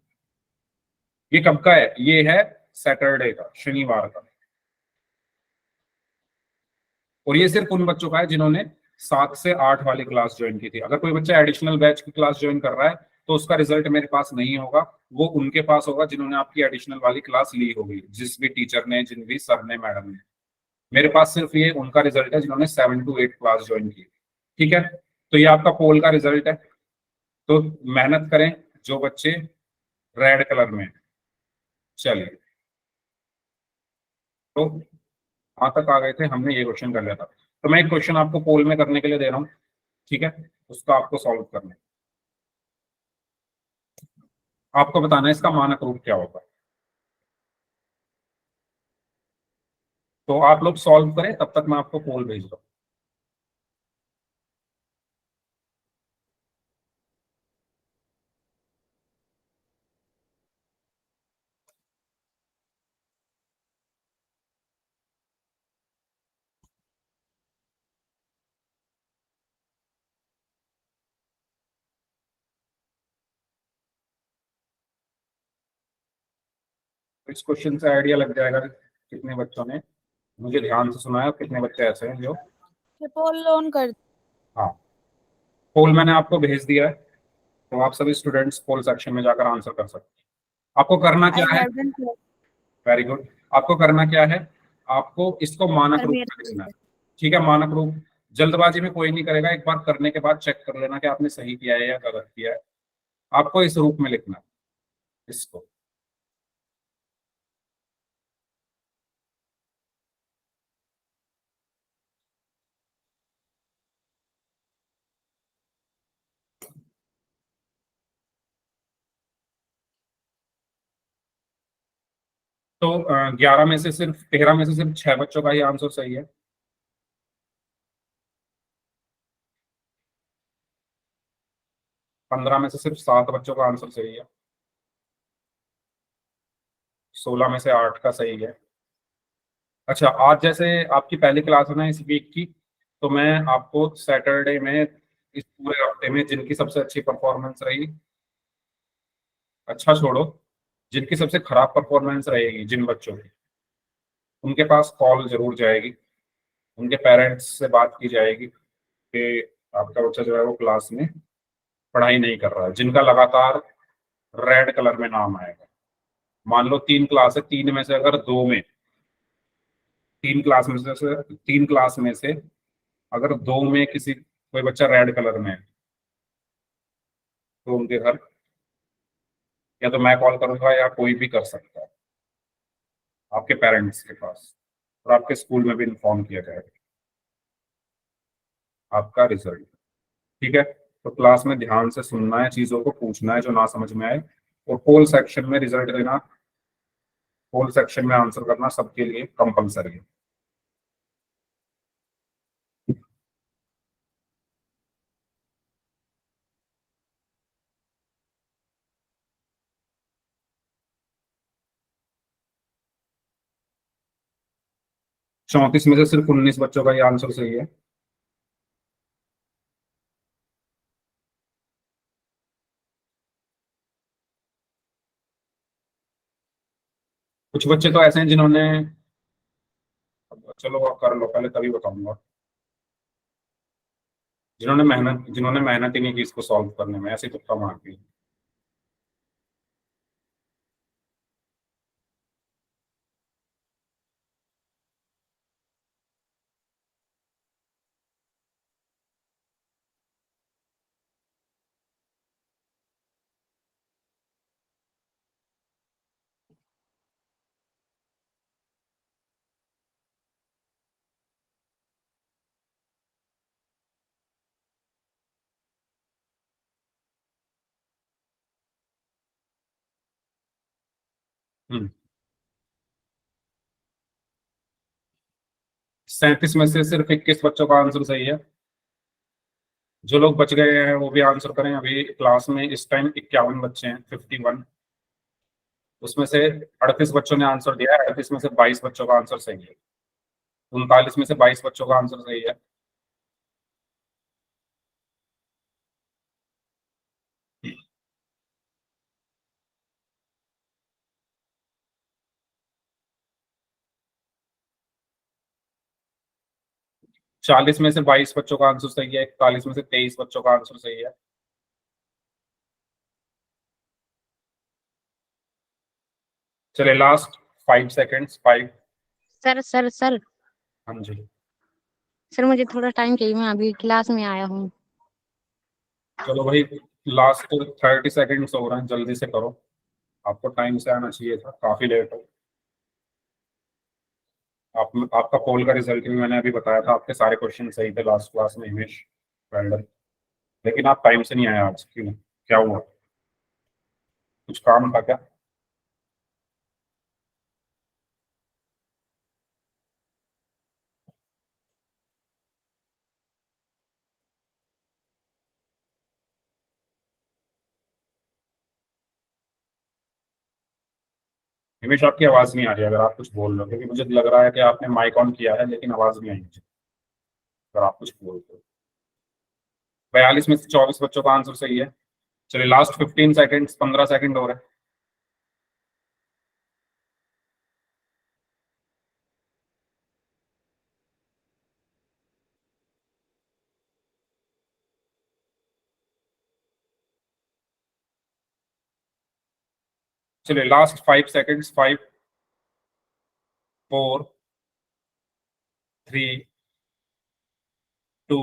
ये कब का है? ये है सैटरडे का, शनिवार का। और ये सिर्फ उन बच्चों का है जिन्होंने 7 से 8 वाली क्लास ज्वाइन की थी। अगर कोई बच्चा एडिशनल बैच की क्लास ज्वाइन कर रहा है, तो उसका रिजल्ट मेरे पास नहीं होगा, वो उनके पास होगा जिन्होंने आपकी एडिशनल वाली क्लास ली होगी, जिस भी टीचर ने, जिन भी सर ने, मैडम ने। मेरे पास सिर्फ ये उनका रिजल्ट है जिन्होंने 7 to 8 क्लास ज्वाइन की, ठीक है। तो ये आपका पोल का रिजल्ट है। तो मेहनत करें जो बच्चे रेड कलर में हैं। चलिए, तो कहाँ तक आ गए थे? हमने ये क्वेश्चन कर लिया था। तो मैं एक क्वेश्चन आपको पोल में करने के लिए दे रहा हूँ, ठीक है। उसका आपको सॉल्व करना है। आपको बताना है इसका मानक रूप क्या होगा। तो आप लोग सॉल्व करें, तब तक मैं आपको पोल भेज दूँ। इस क्वेश्चन से आइडिया लग जाएगा कि कितने बच्चों ने मुझे ध्यान से सुना है, और कितने बच्चे ऐसे हैं जो, पोल लोन कर। हाँ, पोल मैंने आपको भेज दिया है। तो आप सभी स्टूडेंट्स पोल सेक्शन में जाकर आंसर कर सकते हैं। आपको करना क्या है? Very good. आपको करना क्या है? आपको इसको मानक रूप में लिखना है, ठीक है। मानक रूप जल्दबाजी में कोई नहीं करेगा, एक बार करने के बाद चेक कर लेना कि आपने सही किया है या गलत किया है। आपको इस रूप में लिखना है इसको। तो 11 में से सिर्फ 13 में से सिर्फ 6 बच्चों का ही आंसर सही है। 15 में से सिर्फ 7 बच्चों का आंसर सही है। 16 में से 8 का सही है। अच्छा, आज जैसे आपकी पहली क्लास है ना इस वीक की, तो मैं आपको सैटरडे में, इस पूरे हफ्ते में जिनकी सबसे अच्छी परफॉर्मेंस रही, अच्छा छोड़ो, जिनकी सबसे खराब परफॉर्मेंस रहेगी, जिन बच्चों की, उनके पास कॉल जरूर जाएगी, उनके पेरेंट्स से बात की जाएगी कि आपका बच्चा जो है वो क्लास में पढ़ाई नहीं कर रहा है। जिनका लगातार रेड कलर में नाम आएगा, मान लो 3 क्लास है, 3 में से अगर 2 में, 3 क्लास में से अगर 2 में किसी कोई बच्चा रेड कलर में है, तो उनके घर या तो मैं कॉल करूंगा या कोई भी कर सकता है आपके पेरेंट्स के पास, और आपके स्कूल में भी इन्फॉर्म किया जाएगा आपका रिजल्ट, ठीक है। तो क्लास में ध्यान से सुनना है, चीजों को पूछना है जो ना समझ में आए, और पोल सेक्शन में रिजल्ट देना, होल सेक्शन में आंसर करना सबके लिए कंपलसरी है। चौंतीस में से सिर्फ 19 बच्चों का ये आंसर सही है। कुछ बच्चे तो ऐसे हैं जिन्होंने, चलो आप कर लो पहले तभी बताऊंगा, जिन्होंने मेहनत ही नहीं की इसको सॉल्व करने में, ऐसे तुक्का मार दी। हम्म 37 में से सिर्फ 21 बच्चों का आंसर सही है। जो लोग बच गए हैं वो भी आंसर करें। अभी क्लास में इस टाइम 51 बच्चे हैं, 51। उसमें से 38 बच्चों ने आंसर दिया है, 38 में से 22 बच्चों का आंसर सही है। 39 में से 22 बच्चों का आंसर सही है। चालीस में से 22 बच्चों का आंसर सही है। 41 में से 23 बच्चों का आंसर सही है। चले last 5 seconds, 5। Sir sir sir हाँ जी। सर मुझे थोड़ा टाइम चाहिए, मैं अभी क्लास में आया हूँ। चलो भाई, लास्ट 30 सेकेंड्स हो रहे हैं, जल्दी से करो। आपको टाइम से आना चाहिए था, काफी लेट हो। आपका पोल का रिजल्ट भी मैंने अभी बताया था, आपके सारे क्वेश्चन सही थे लास्ट क्लास में हिमेश, वेल डन। लेकिन आप टाइम से नहीं आए आज, क्यों, क्या हुआ, कुछ काम था क्या? हिमेश आपकी आवाज नहीं आ रही अगर आप कुछ बोल रहे हो, क्योंकि मुझे लग रहा है कि आपने माइक ऑन किया है लेकिन आवाज नहीं आई मुझे, अगर आप कुछ बोल रहे हो। 42 में से 24 बच्चों का आंसर सही है। चलिए लास्ट 15 सेकेंड्स, 15 सेकेंड हो रहे हैं। चलिए लास्ट 5 सेकेंड्स, 5, 4, 3, 2,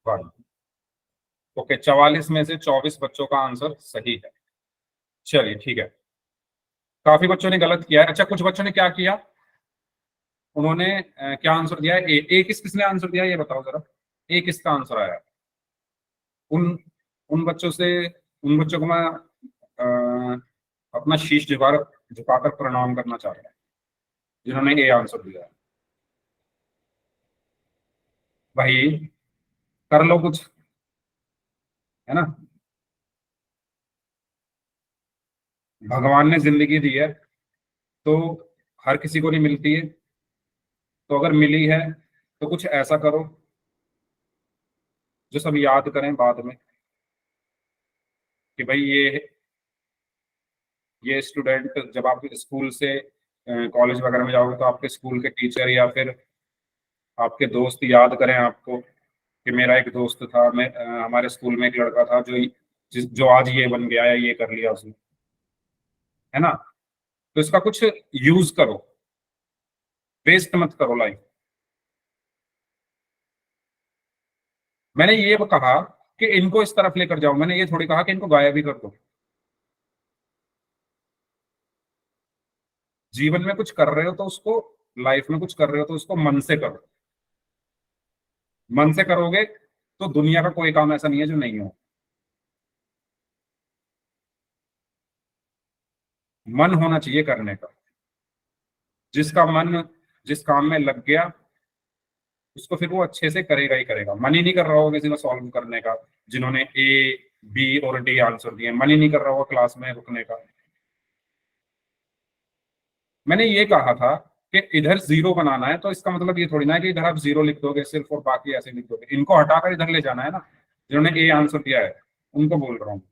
1। ओके, 44 में से 24 बच्चों का आंसर सही है। चलिए ठीक है, काफी बच्चों ने गलत किया है। अच्छा, कुछ बच्चों ने क्या किया, उन्होंने क्या आंसर दिया है? ए किसने आंसर दिया है ये बताओ जरा। ए किसका आंसर आया है? उन उन बच्चों से, उन बच्चों को मैं अपना शीश झुकाकर प्रणाम करना चाहता हूँ जिन्होंने ए आंसर दिया है। भाई कर लो कुछ, है ना। भगवान ने जिंदगी दी है तो हर किसी को नहीं मिलती है, तो अगर मिली है तो कुछ ऐसा करो जो सब याद करें बाद में कि भाई ये स्टूडेंट, जब आप स्कूल से कॉलेज वगैरह में जाओगे तो आपके स्कूल के टीचर या फिर आपके दोस्त याद करें आपको कि मेरा एक दोस्त था, हमारे स्कूल में एक लड़का था जो आज ये बन गया है, ये कर लिया उसने, है ना। तो इसका कुछ यूज करो, वेस्ट मत करो लाइफ। मैंने ये कहा कि इनको इस तरफ लेकर जाओ, मैंने ये थोड़ी कहा कि इनको गायब ही कर दो। जीवन में कुछ कर रहे हो तो उसको, लाइफ में कुछ कर रहे हो तो उसको मन से करो। मन से करोगे तो दुनिया का कोई काम ऐसा नहीं है जो नहीं हो। मन होना चाहिए करने का। जिसका मन जिस काम में लग गया उसको फिर वो अच्छे से करेगा ही करेगा। मन ही नहीं कर रहा होगा किसी को सॉल्व करने का, जिन्होंने ए बी और डी आंसर दिए, मन ही नहीं कर रहा होगा क्लास में रुकने का। मैंने ये कहा था कि इधर जीरो बनाना है, तो इसका मतलब ये थोड़ी ना है कि इधर आप जीरो लिख दोगे सिर्फ और बाकी ऐसे लिख दोगे। इनको हटाकर इधर ले जाना है ना, जिन्होंने ए आंसर दिया है उनको बोल रहा हूँ।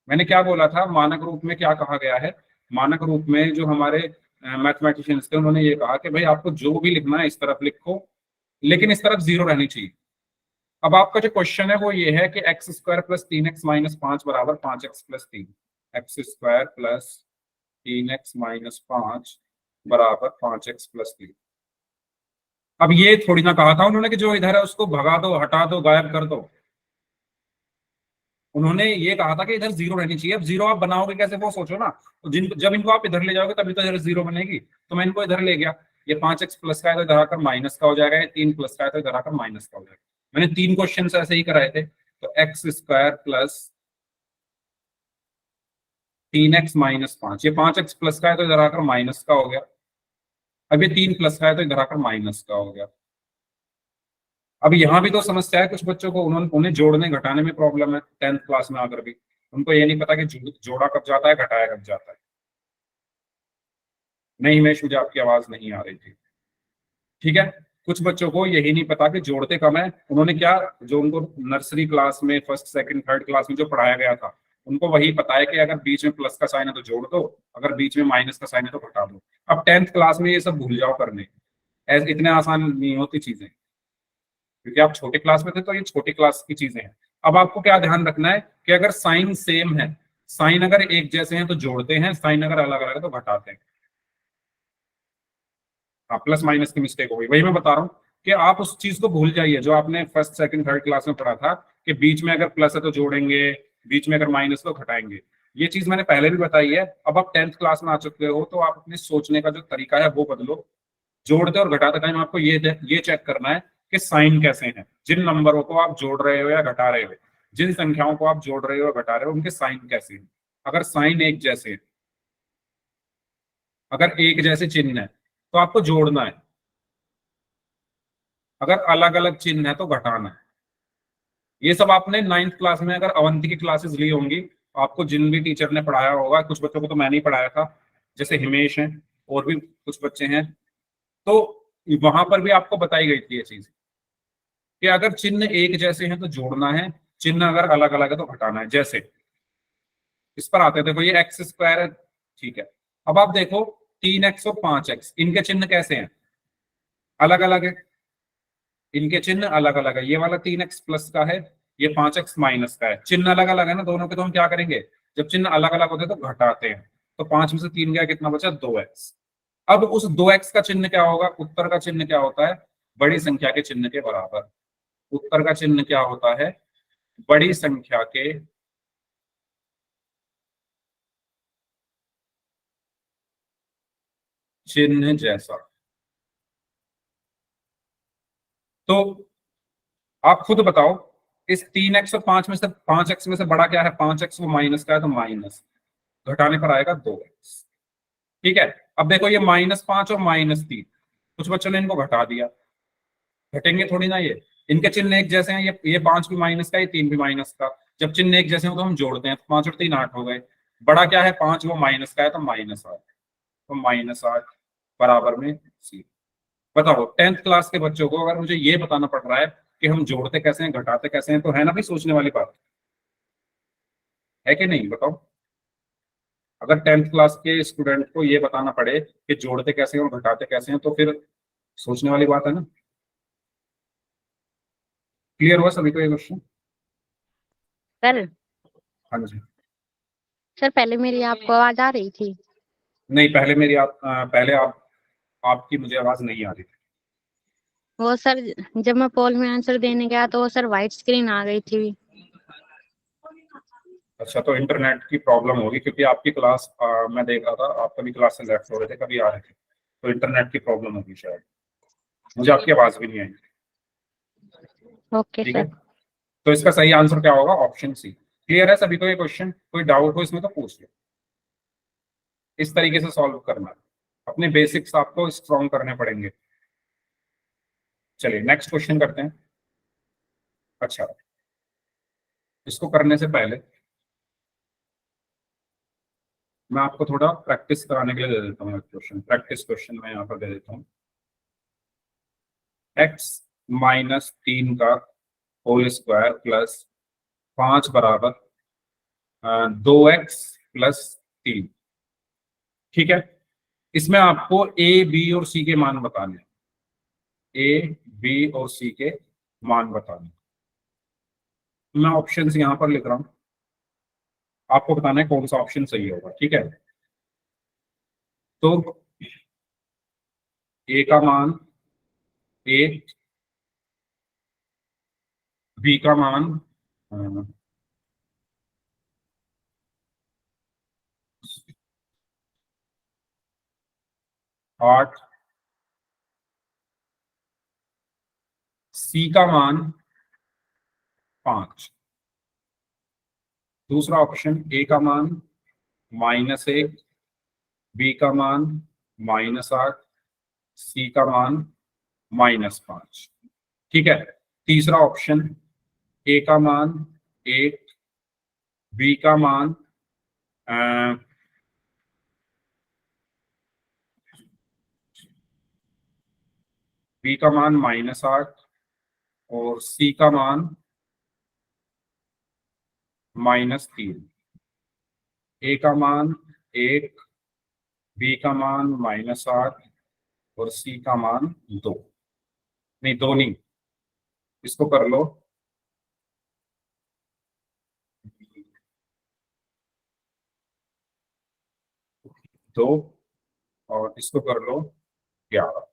मैंने क्या बोला था, मानक रूप में क्या कहा गया है, मानक रूप में जो हमारे मैथमेटिशियंस थे उन्होंने ये कहा कि भाई आपको जो भी लिखना है इस तरफ लिखो, लेकिन इस तरफ जीरो रहनी चाहिए। अब आपका जो क्वेश्चन है वो ये है कि x square plus 3x minus 5 बराबर 5x plus 3, x square plus 3x minus 5 बराबर 5x प्लस 3। अब ये थोड़ी ना कहा था उन्होंने कि जो इधर है उसको भगा दो, हटा दो, गायब कर दो। उन्होंने ये कहा था कि इधर जीरो रहनी चाहिए। अब जीरो आप बनाओगे कैसे वो सोचो ना। तो जब इनको आप इधर ले जाओगे तभी तो इधर जीरो बनेगी। तो मैं इनको इधर ले गया, ये 5x प्लस का है तो इधर आकर माइनस का हो जाएगा, ये 3 प्लस का है तो इधर आकर माइनस का हो जाएगा। मैंने 3 क्वेश्चन ऐसे ही कराए थे। तो x square plus 3x minus 5, ये 5x प्लस का है तो इधर आकर माइनस का हो गया। अब ये 3 प्लस का है तो इधर आकर माइनस का हो गया। अब यहाँ भी तो समस्या है कुछ बच्चों को, उन्हें जोड़ने घटाने में प्रॉब्लम है 10th क्लास में आकर भी। उनको ये नहीं पता कि जोड़ा कब जाता है, घटाया कब जाता है। नहीं मैं मुझे आपकी आवाज नहीं आ रही थी, ठीक है। कुछ बच्चों को यही नहीं पता कि जोड़ते कम है। उन्होंने क्या, जो उनको नर्सरी क्लास में फर्स्ट सेकंड थर्ड क्लास में जो पढ़ाया गया था उनको वही पता है कि अगर बीच में प्लस का साइन है तो जोड़ दो, अगर बीच में माइनस का साइन है तो घटा दो। अब 10th क्लास में ये सब भूल जाओ करने, ऐसे इतने आसान नहीं होती चीजें, क्योंकि आप छोटे क्लास में थे तो ये छोटी क्लास की चीजें हैं। अब आपको क्या ध्यान रखना है कि अगर साइन सेम है, साइन अगर एक जैसे हैं तो जोड़ते हैं, साइन अगर अलग अलग है तो घटाते हैं। हाँ, प्लस माइनस की मिस्टेक हो गई, वही मैं बता रहा हूँ कि आप उस चीज को भूल जाइए जो आपने फर्स्ट सेकंड थर्ड क्लास में पढ़ा था कि बीच में अगर प्लस है तो जोड़ेंगे, बीच में अगर माइनस तो घटाएंगे। ये चीज मैंने पहले भी बताई है। अब आप 10th क्लास में आ चुके हो तो आप अपने सोचने का जो तरीका है वो बदलो। जोड़ते और घटाते टाइम आपको ये चेक करना है कि साइन कैसे हैं, जिन नंबरों को आप जोड़ रहे हो या घटा रहे हो, जिन संख्याओं को आप जोड़ रहे हो या घटा रहे हो उनके साइन कैसे हैं। अगर साइन एक जैसे हैं, अगर एक जैसे चिन्ह है तो आपको जोड़ना है, अगर अलग अलग चिन्ह है तो घटाना है। ये सब आपने 9th क्लास में अगर अवंती की क्लासेस ली होंगी, आपको जिन भी टीचर ने पढ़ाया होगा, कुछ बच्चों को तो मैंने ही पढ़ाया था, जैसे हिमेश हैं और भी कुछ बच्चे हैं, तो वहां पर भी आपको बताई गई थी ये चीज कि अगर चिन्ह एक जैसे हैं तो जोड़ना है, चिन्ह अगर अलग अलग है तो घटाना है। जैसे इस पर आते थे, ये एक्स स्क्वायर है, ठीक है। अब आप देखो 3x और 5x, इनके चिन्ह कैसे हैं, अलग अलग है, इनके चिन्ह अलग अलग है। ये वाला 3x प्लस का है, ये 5x माइनस का है, चिन्ह अलग अलग है ना दोनों के। तो हम क्या करेंगे, जब चिन्ह अलग अलग होते हैं तो घटाते हैं। तो 5 में से 3 गया, कितना बचा, 2x। अब उस 2x का चिन्ह क्या होगा, उत्तर का चिन्ह क्या होता है, बड़ी संख्या के चिन्ह के बराबर। उत्तर का चिन्ह क्या होता है, बड़ी संख्या के चिन्ह जैसा। तो आप खुद बताओ, इस 3x और 5x में से बड़ा क्या है, 5x वो माइनस का है तो माइनस, घटाने पर आएगा 2x, ठीक है। अब देखो ये -5 और -3, कुछ बच्चों ने इनको घटा दिया, घटेंगे थोड़ी ना ये, इनके चिन्ह एक जैसे हैं। ये 5 भी माइनस का, ये 3 भी माइनस का। जब चिन्ह एक जैसे हो तो हम जोड़ते हैं, 5 और 3 8 हो गए। बड़ा क्या है, 5 वो माइनस का है तो -8, तो -8 बराबर में सी। बताओ 10th क्लास के बच्चों को अगर मुझे ये बताना पड़ रहा है कि हम जोड़ते कैसे हैं, घटाते कैसे हैं, तो है ना भी सोचने वाली बात है कि नहीं, बताओ। अगर 10th क्लास के स्टूडेंट को ये बताना पड़े कि जोड़ते कैसे हैं और घटाते कैसे हैं, तो फिर सोचने वाली बात है ना। क्लियर हुआ सभी को ये क्वेश्चन? सर हाँ जी। सर पहले मेरी आपको आवाज आ रही थी? नहीं, पहले आपकी मुझे आवाज नहीं आ रही थी। वो सर जब मैं पोल में आंसर देने गया तो वो सर व्हाइट स्क्रीन आ गई थी। अच्छा, तो इंटरनेट की प्रॉब्लम होगी, क्योंकि आपकी क्लास मैं देख रहा था, आप कभी क्लास से लेफ्ट हो रहे थे, कभी आ रहे थे, तो इंटरनेट की प्रॉब्लम होगी शायद, मुझे आपकी आवाज भी नहीं आई। ओके ठीक है, सर। तो इसका सही आंसर क्या होगा, ऑप्शन सी। क्लियर है सभी को ये क्वेश्चन? कोई डाउट हो इसमें तो पूछ लो। इस तरीके से सॉल्व करना है। अपने बेसिक्स आपको स्ट्रॉन्ग करने पड़ेंगे। चलिए नेक्स्ट क्वेश्चन करते हैं। अच्छा, इसको करने से पहले मैं आपको थोड़ा प्रैक्टिस कराने के लिए दे देता हूँ एक क्वेश्चन। प्रैक्टिस क्वेश्चन मैं यहाँ पर दे देता हूँ। x माइनस 3 का होल स्क्वायर प्लस 5 बराबर 2x प्लस 3। ठीक है, इसमें आपको a, b और c के मान बताने हैं। a, b और c के मान बताने हैं। मैं ऑप्शंस यहाँ पर लिख रहा हूँ, आपको बताना है कौन सा ऑप्शन सही होगा। ठीक है, तो a का मान 1, b का मान 8, c का मान 5। दूसरा ऑप्शन a का मान -1, b का मान -8, c का मान -5। ठीक है, तीसरा ऑप्शन a का मान 1, b का मान b का मान -8 और c का मान -3। a का मान 1, b का मान -8 और c का मान 2। नहीं, 2 नहीं, इसको कर लो 2 और इसको कर लो 11।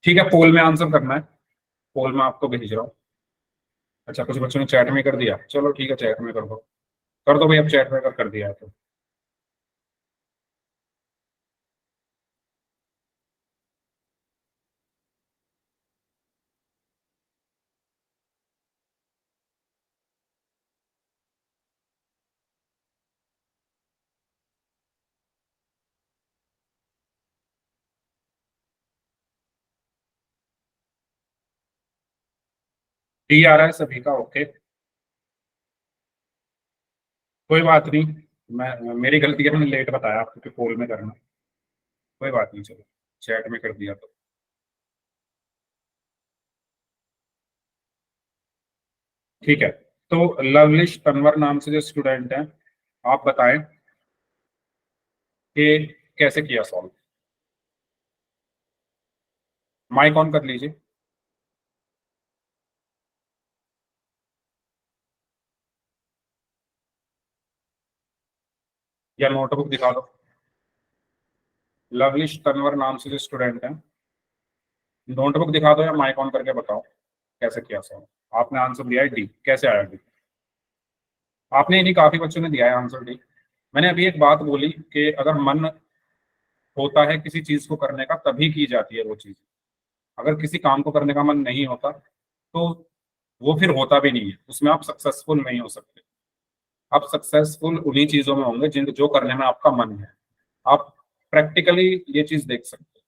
ठीक है, पोल में आंसर करना है। पोल में आपको भेज रहा हूँ। अच्छा, कुछ बच्चों ने चैट में कर दिया, चलो ठीक है, चैट में कर दो भाई। अब चैट में कर दिया है तो डी आ रहा है सभी का। ओके, कोई बात नहीं, मैं मेरी गलती है, मैंने लेट बताया आपको कि पोल में करना। कोई बात नहीं, चलो चैट में कर दिया तो ठीक है। तो लवलिश तनवर नाम से जो स्टूडेंट हैं, आप बताएं कि कैसे किया सॉल्व। माइक ऑन कर लीजिए। या नोटबुक दिखा दो। लवलिश तनवर नाम से जो स्टूडेंट हैं, नोटबुक दिखा दो या माइक ऑन करके बताओ कैसे किया सॉल्व। आपने आंसर दिया है डी, कैसे आया डी? आपने नहीं, काफी बच्चों ने दिया है आंसर डी। मैंने अभी एक बात बोली कि अगर मन होता है किसी चीज को करने का तभी की जाती है वो चीज। अगर किसी काम को करने का मन नहीं होता तो वो फिर होता भी नहीं है, उसमें आप सक्सेसफुल नहीं हो सकते। आप सक्सेसफुल उन्हीं चीजों में होंगे जिन जो करने में आपका मन है। आप प्रैक्टिकली ये चीज देख सकते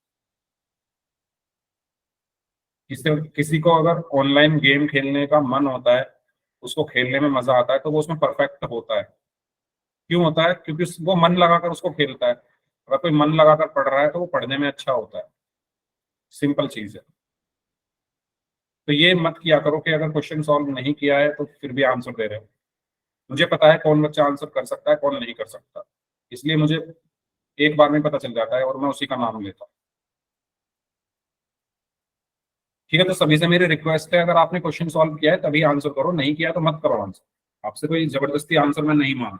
हैं। किसी को अगर ऑनलाइन गेम खेलने का मन होता है, उसको खेलने में मजा आता है, तो वो उसमें परफेक्ट होता है। क्यों होता है? क्योंकि वो मन लगाकर उसको खेलता है। अगर कोई मन लगाकर पढ़ रहा है तो वो पढ़ने में अच्छा होता है। सिंपल चीज है। तो ये मत किया करो कि अगर क्वेश्चन सॉल्व नहीं किया है तो फिर भी आंसर दे रहे हो। मुझे पता है कौन बच्चा आंसर कर सकता है, कौन नहीं कर सकता, इसलिए मुझे एक बार में पता चल जाता है और मैं उसी का नाम लेता हूँ। ठीक है, तो सभी से मेरी रिक्वेस्ट है, अगर आपने क्वेश्चन सॉल्व किया है तभी आंसर करो, नहीं किया तो मत करो आंसर। आपसे कोई जबरदस्ती आंसर मैं नहीं मांग,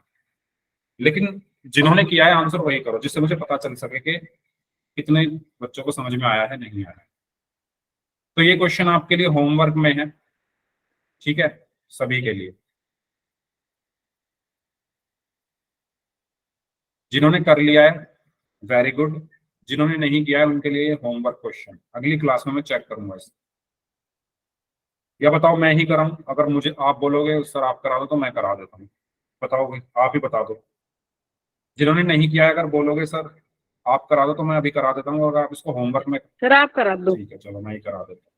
लेकिन जिन्होंने किया है आंसर वही करो, जिससे मुझे पता चल सके कि कितने बच्चों को समझ में आया है, नहीं आया है। तो ये क्वेश्चन आपके लिए होमवर्क में है। ठीक है, सभी के लिए। जिन्होंने कर लिया है वेरी गुड, जिन्होंने नहीं किया है उनके लिए होमवर्क क्वेश्चन। अगली क्लास में मैं चेक करूंगा इसे। या बताओ मैं ही कराऊं? अगर मुझे आप बोलोगे सर आप करा दो तो मैं करा देता हूँ। बताओ भाई, आप ही बता दो। जिन्होंने नहीं किया है अगर बोलोगे सर आप करा दो तो मैं अभी करा देता हूँ, अगर आप इसको होमवर्क में। सर आप करा दो। ठीक है चलो मैं ही करा देता हूँ।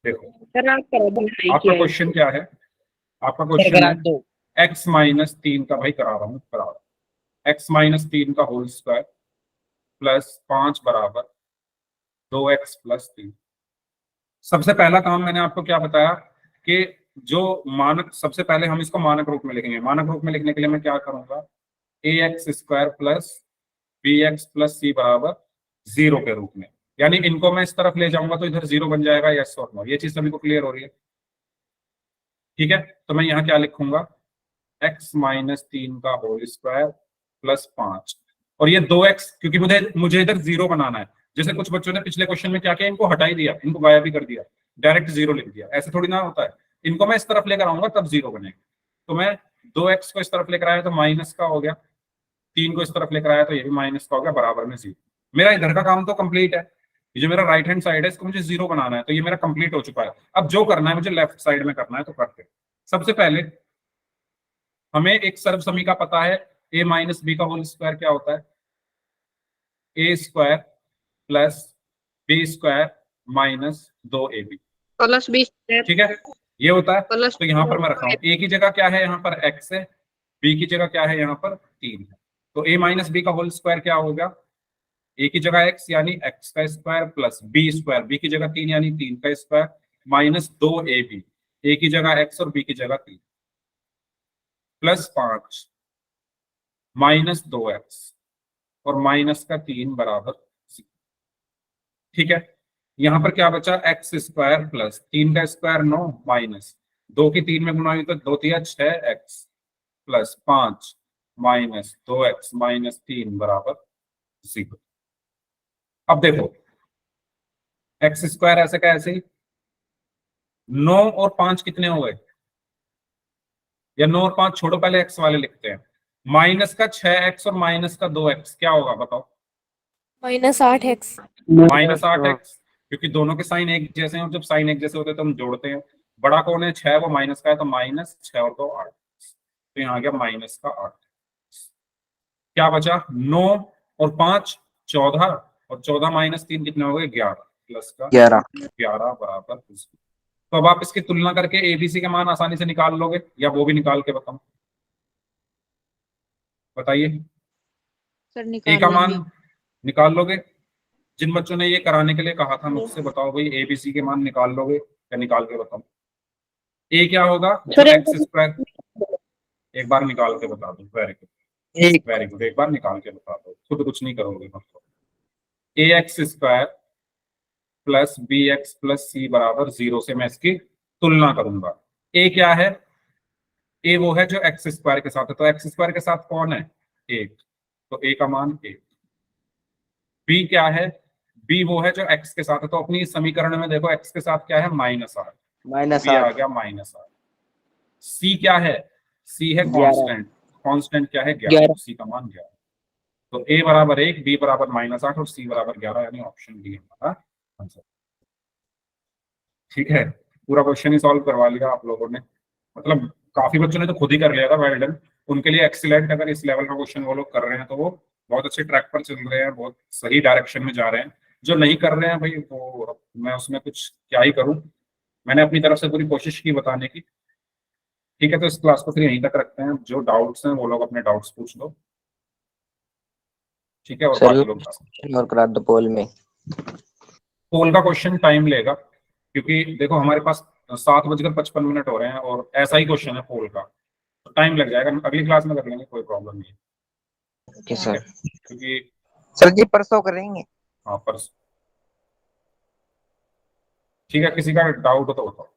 देखो सर आप करा दो, नहीं आपका किया है। क्वेश्चन क्या है? आपका क्वेश्चन है x माइनस 3 का, भाई करा रहा हूँ, करा रहा हूँ। x माइनस 3 का होल स्क्वायर प्लस 5 बराबर 2x प्लस 3। सबसे पहला काम मैंने आपको क्या बताया कि जो मानक, सबसे पहले हम इसको मानक रूप में लिखेंगे। मानक रूप में लिखने के लिए मैं क्या करूंगा, ax square plus bx plus c बराबर 0 के रूप में, यानी इनको मैं इस तरफ ले जाऊंगा तो इधर 0 बन जाएगा, यस और नो। ये चीज सभी को क्लियर हो रही है? ठीक है, तो मैं यहाँ क्या लिखूंगा, x माइनस 3 का होल स्क्वायर प्लस 5, और ये 2x, क्योंकि मुझे इधर 0 बनाना है। जैसे कुछ बच्चों ने पिछले क्वेश्चन में क्या किया, इनको हटा ही दिया, इनको गायब ही कर दिया, डायरेक्ट 0 लिख दिया। ऐसे थोड़ी ना होता है, इनको मैं इस तरफ लेकर आऊंगा तब 0 बनेगा। तो मैं 2x को इस तरफ लेकर आया तो माइनस का हो गया, 3 को इस तरफ लेकर आया तो ये भी माइनस का हो गया, बराबर में 0। मेरा इधर का काम तो कंप्लीट है। ये जो मेरा राइट हैंड साइड है इसको मुझे 0 बनाना है, तो ये मेरा कंप्लीट हो चुका है। अब जो करना है मुझे लेफ्ट साइड में करना है, तो करते हैं। सबसे पहले हमें एक सर्व समीका पता है, a माइनस बी का होल स्क्वायर क्या होता है, a square plus b square minus 2ab, plus 20। ठीक है, ये होता है। प्लस तो यहाँ पर मैं रखा हूँ a की जगह क्या है, यहाँ पर x है, b की जगह क्या है, यहाँ पर 3 है। तो a माइनस बी का होल स्क्वायर क्या होगा, a की जगह x यानी x का square plus b square, b की जगह 3 यानी 3 का स्क्वायर माइनस 2ab, a की जगह x और b की जगह 3 प्लस 5 माइनस 2x और माइनस का 3 बराबर 0। ठीक है, यहां पर क्या बचा, एक्स स्क्वायर प्लस 3 का स्क्वायर 9 माइनस 2 की 3 में गुना हुई तो 2 तिया 6x plus 5 minus 2x minus 3 बराबर 0। अब देखो एक्स स्क्वायर ऐसे का ऐसे ही, 9 और 5 कितने हो गए, या 9 और 5 छोड़ो, पहले एक्स वाले लिखते हैं। माइनस का 6x और माइनस का 2x क्या होगा बताओ, माइनस 8x। माइनस 8x, क्योंकि दोनों के साइन एक जैसे हैं और जब साइन एक जैसे होते हैं तो हम जोड़ते हैं। बड़ा कौन है, 6, वो माइनस का है, तो माइनस 6 और 2 8, तो यहाँ आ गया माइनस का 8। क्या बचा, 9 और 5 14, और 14 माइनस 3 कितने हो गए, 11 प्लस का 11 बराबर 20। तो अब आप इसकी तुलना करके एबीसी के मान आसानी से निकाल लोगे, या वो भी निकाल के बताऊं, बताइए। सर ए का मान निकाल निकाल लोगे? जिन बच्चों ने ये कराने के लिए कहा था मुझसे, बताओ भाई एबीसी के मान निकाल लोगे या निकाल के बताओ। ए क्या होगा, एक्स स्क्वायर, एक बार निकाल के बता दो, वेरी गुड वेरी गुड, एक बार निकाल के बता दो, खुद कुछ नहीं करोगे मतलब। A x square plus b x plus c बराबर 0 से मैं इसकी तुलना करूंगा। ए क्या है, ए वो है जो एक्स स्क्वायर के साथ है, तो एक्स स्क्वायर के साथ कौन है, 1, तो ए का मान 1। बी क्या है, बी वो है जो एक्स के साथ है, तो अपनी समीकरण में देखो एक्स के साथ क्या है, -8, बी आ गया -8। सी क्या है, सी है कांस्टेंट, कांस्टेंट क्या है 11, सी का मान 11। तो ए बराबर 1, बी बराबर -8 और सी बराबर 11, यानी ऑप्शन डी हमारा आंसर। ठीक है, पूरा क्वेश्चन ही सॉल्व करवा लिया आप लोगों ने, मतलब काफी बच्चों ने तो खुद ही कर लिया था, वेल डन, उनके लिए एक्सीलेंट। अगर इस लेवल का क्वेश्चन वो लोग कर रहे हैं तो वो बहुत अच्छे ट्रैक पर चल रहे हैं, बहुत सही डायरेक्शन में जा रहे हैं। जो नहीं कर रहे हैं भाई, वो मैं उसमें कुछ क्या ही करूं, मैंने अपनी तरफ से पूरी कोशिश की बताने की। ठीक है, तो इस क्लास को फिर यहीं तक रखते हैं, जो डाउट्स हैं वो लोग अपने डाउट्स पूछ लो, ठीक है, और बाकी लोग और करा दो पोल में। पोल का क्वेश्चन टाइम लेगा, क्योंकि देखो हमारे पास 7:55 हो रहे हैं और ऐसा ही क्वेश्चन है पोल का, तो टाइम लग जाएगा, अगली क्लास में कर लेंगे, कोई प्रॉब्लम नहीं है। ओके सर, क्योंकि सर जी परसों करेंगे। हाँ, पर ठीक है, किसी का डाउट हो तो बताओ।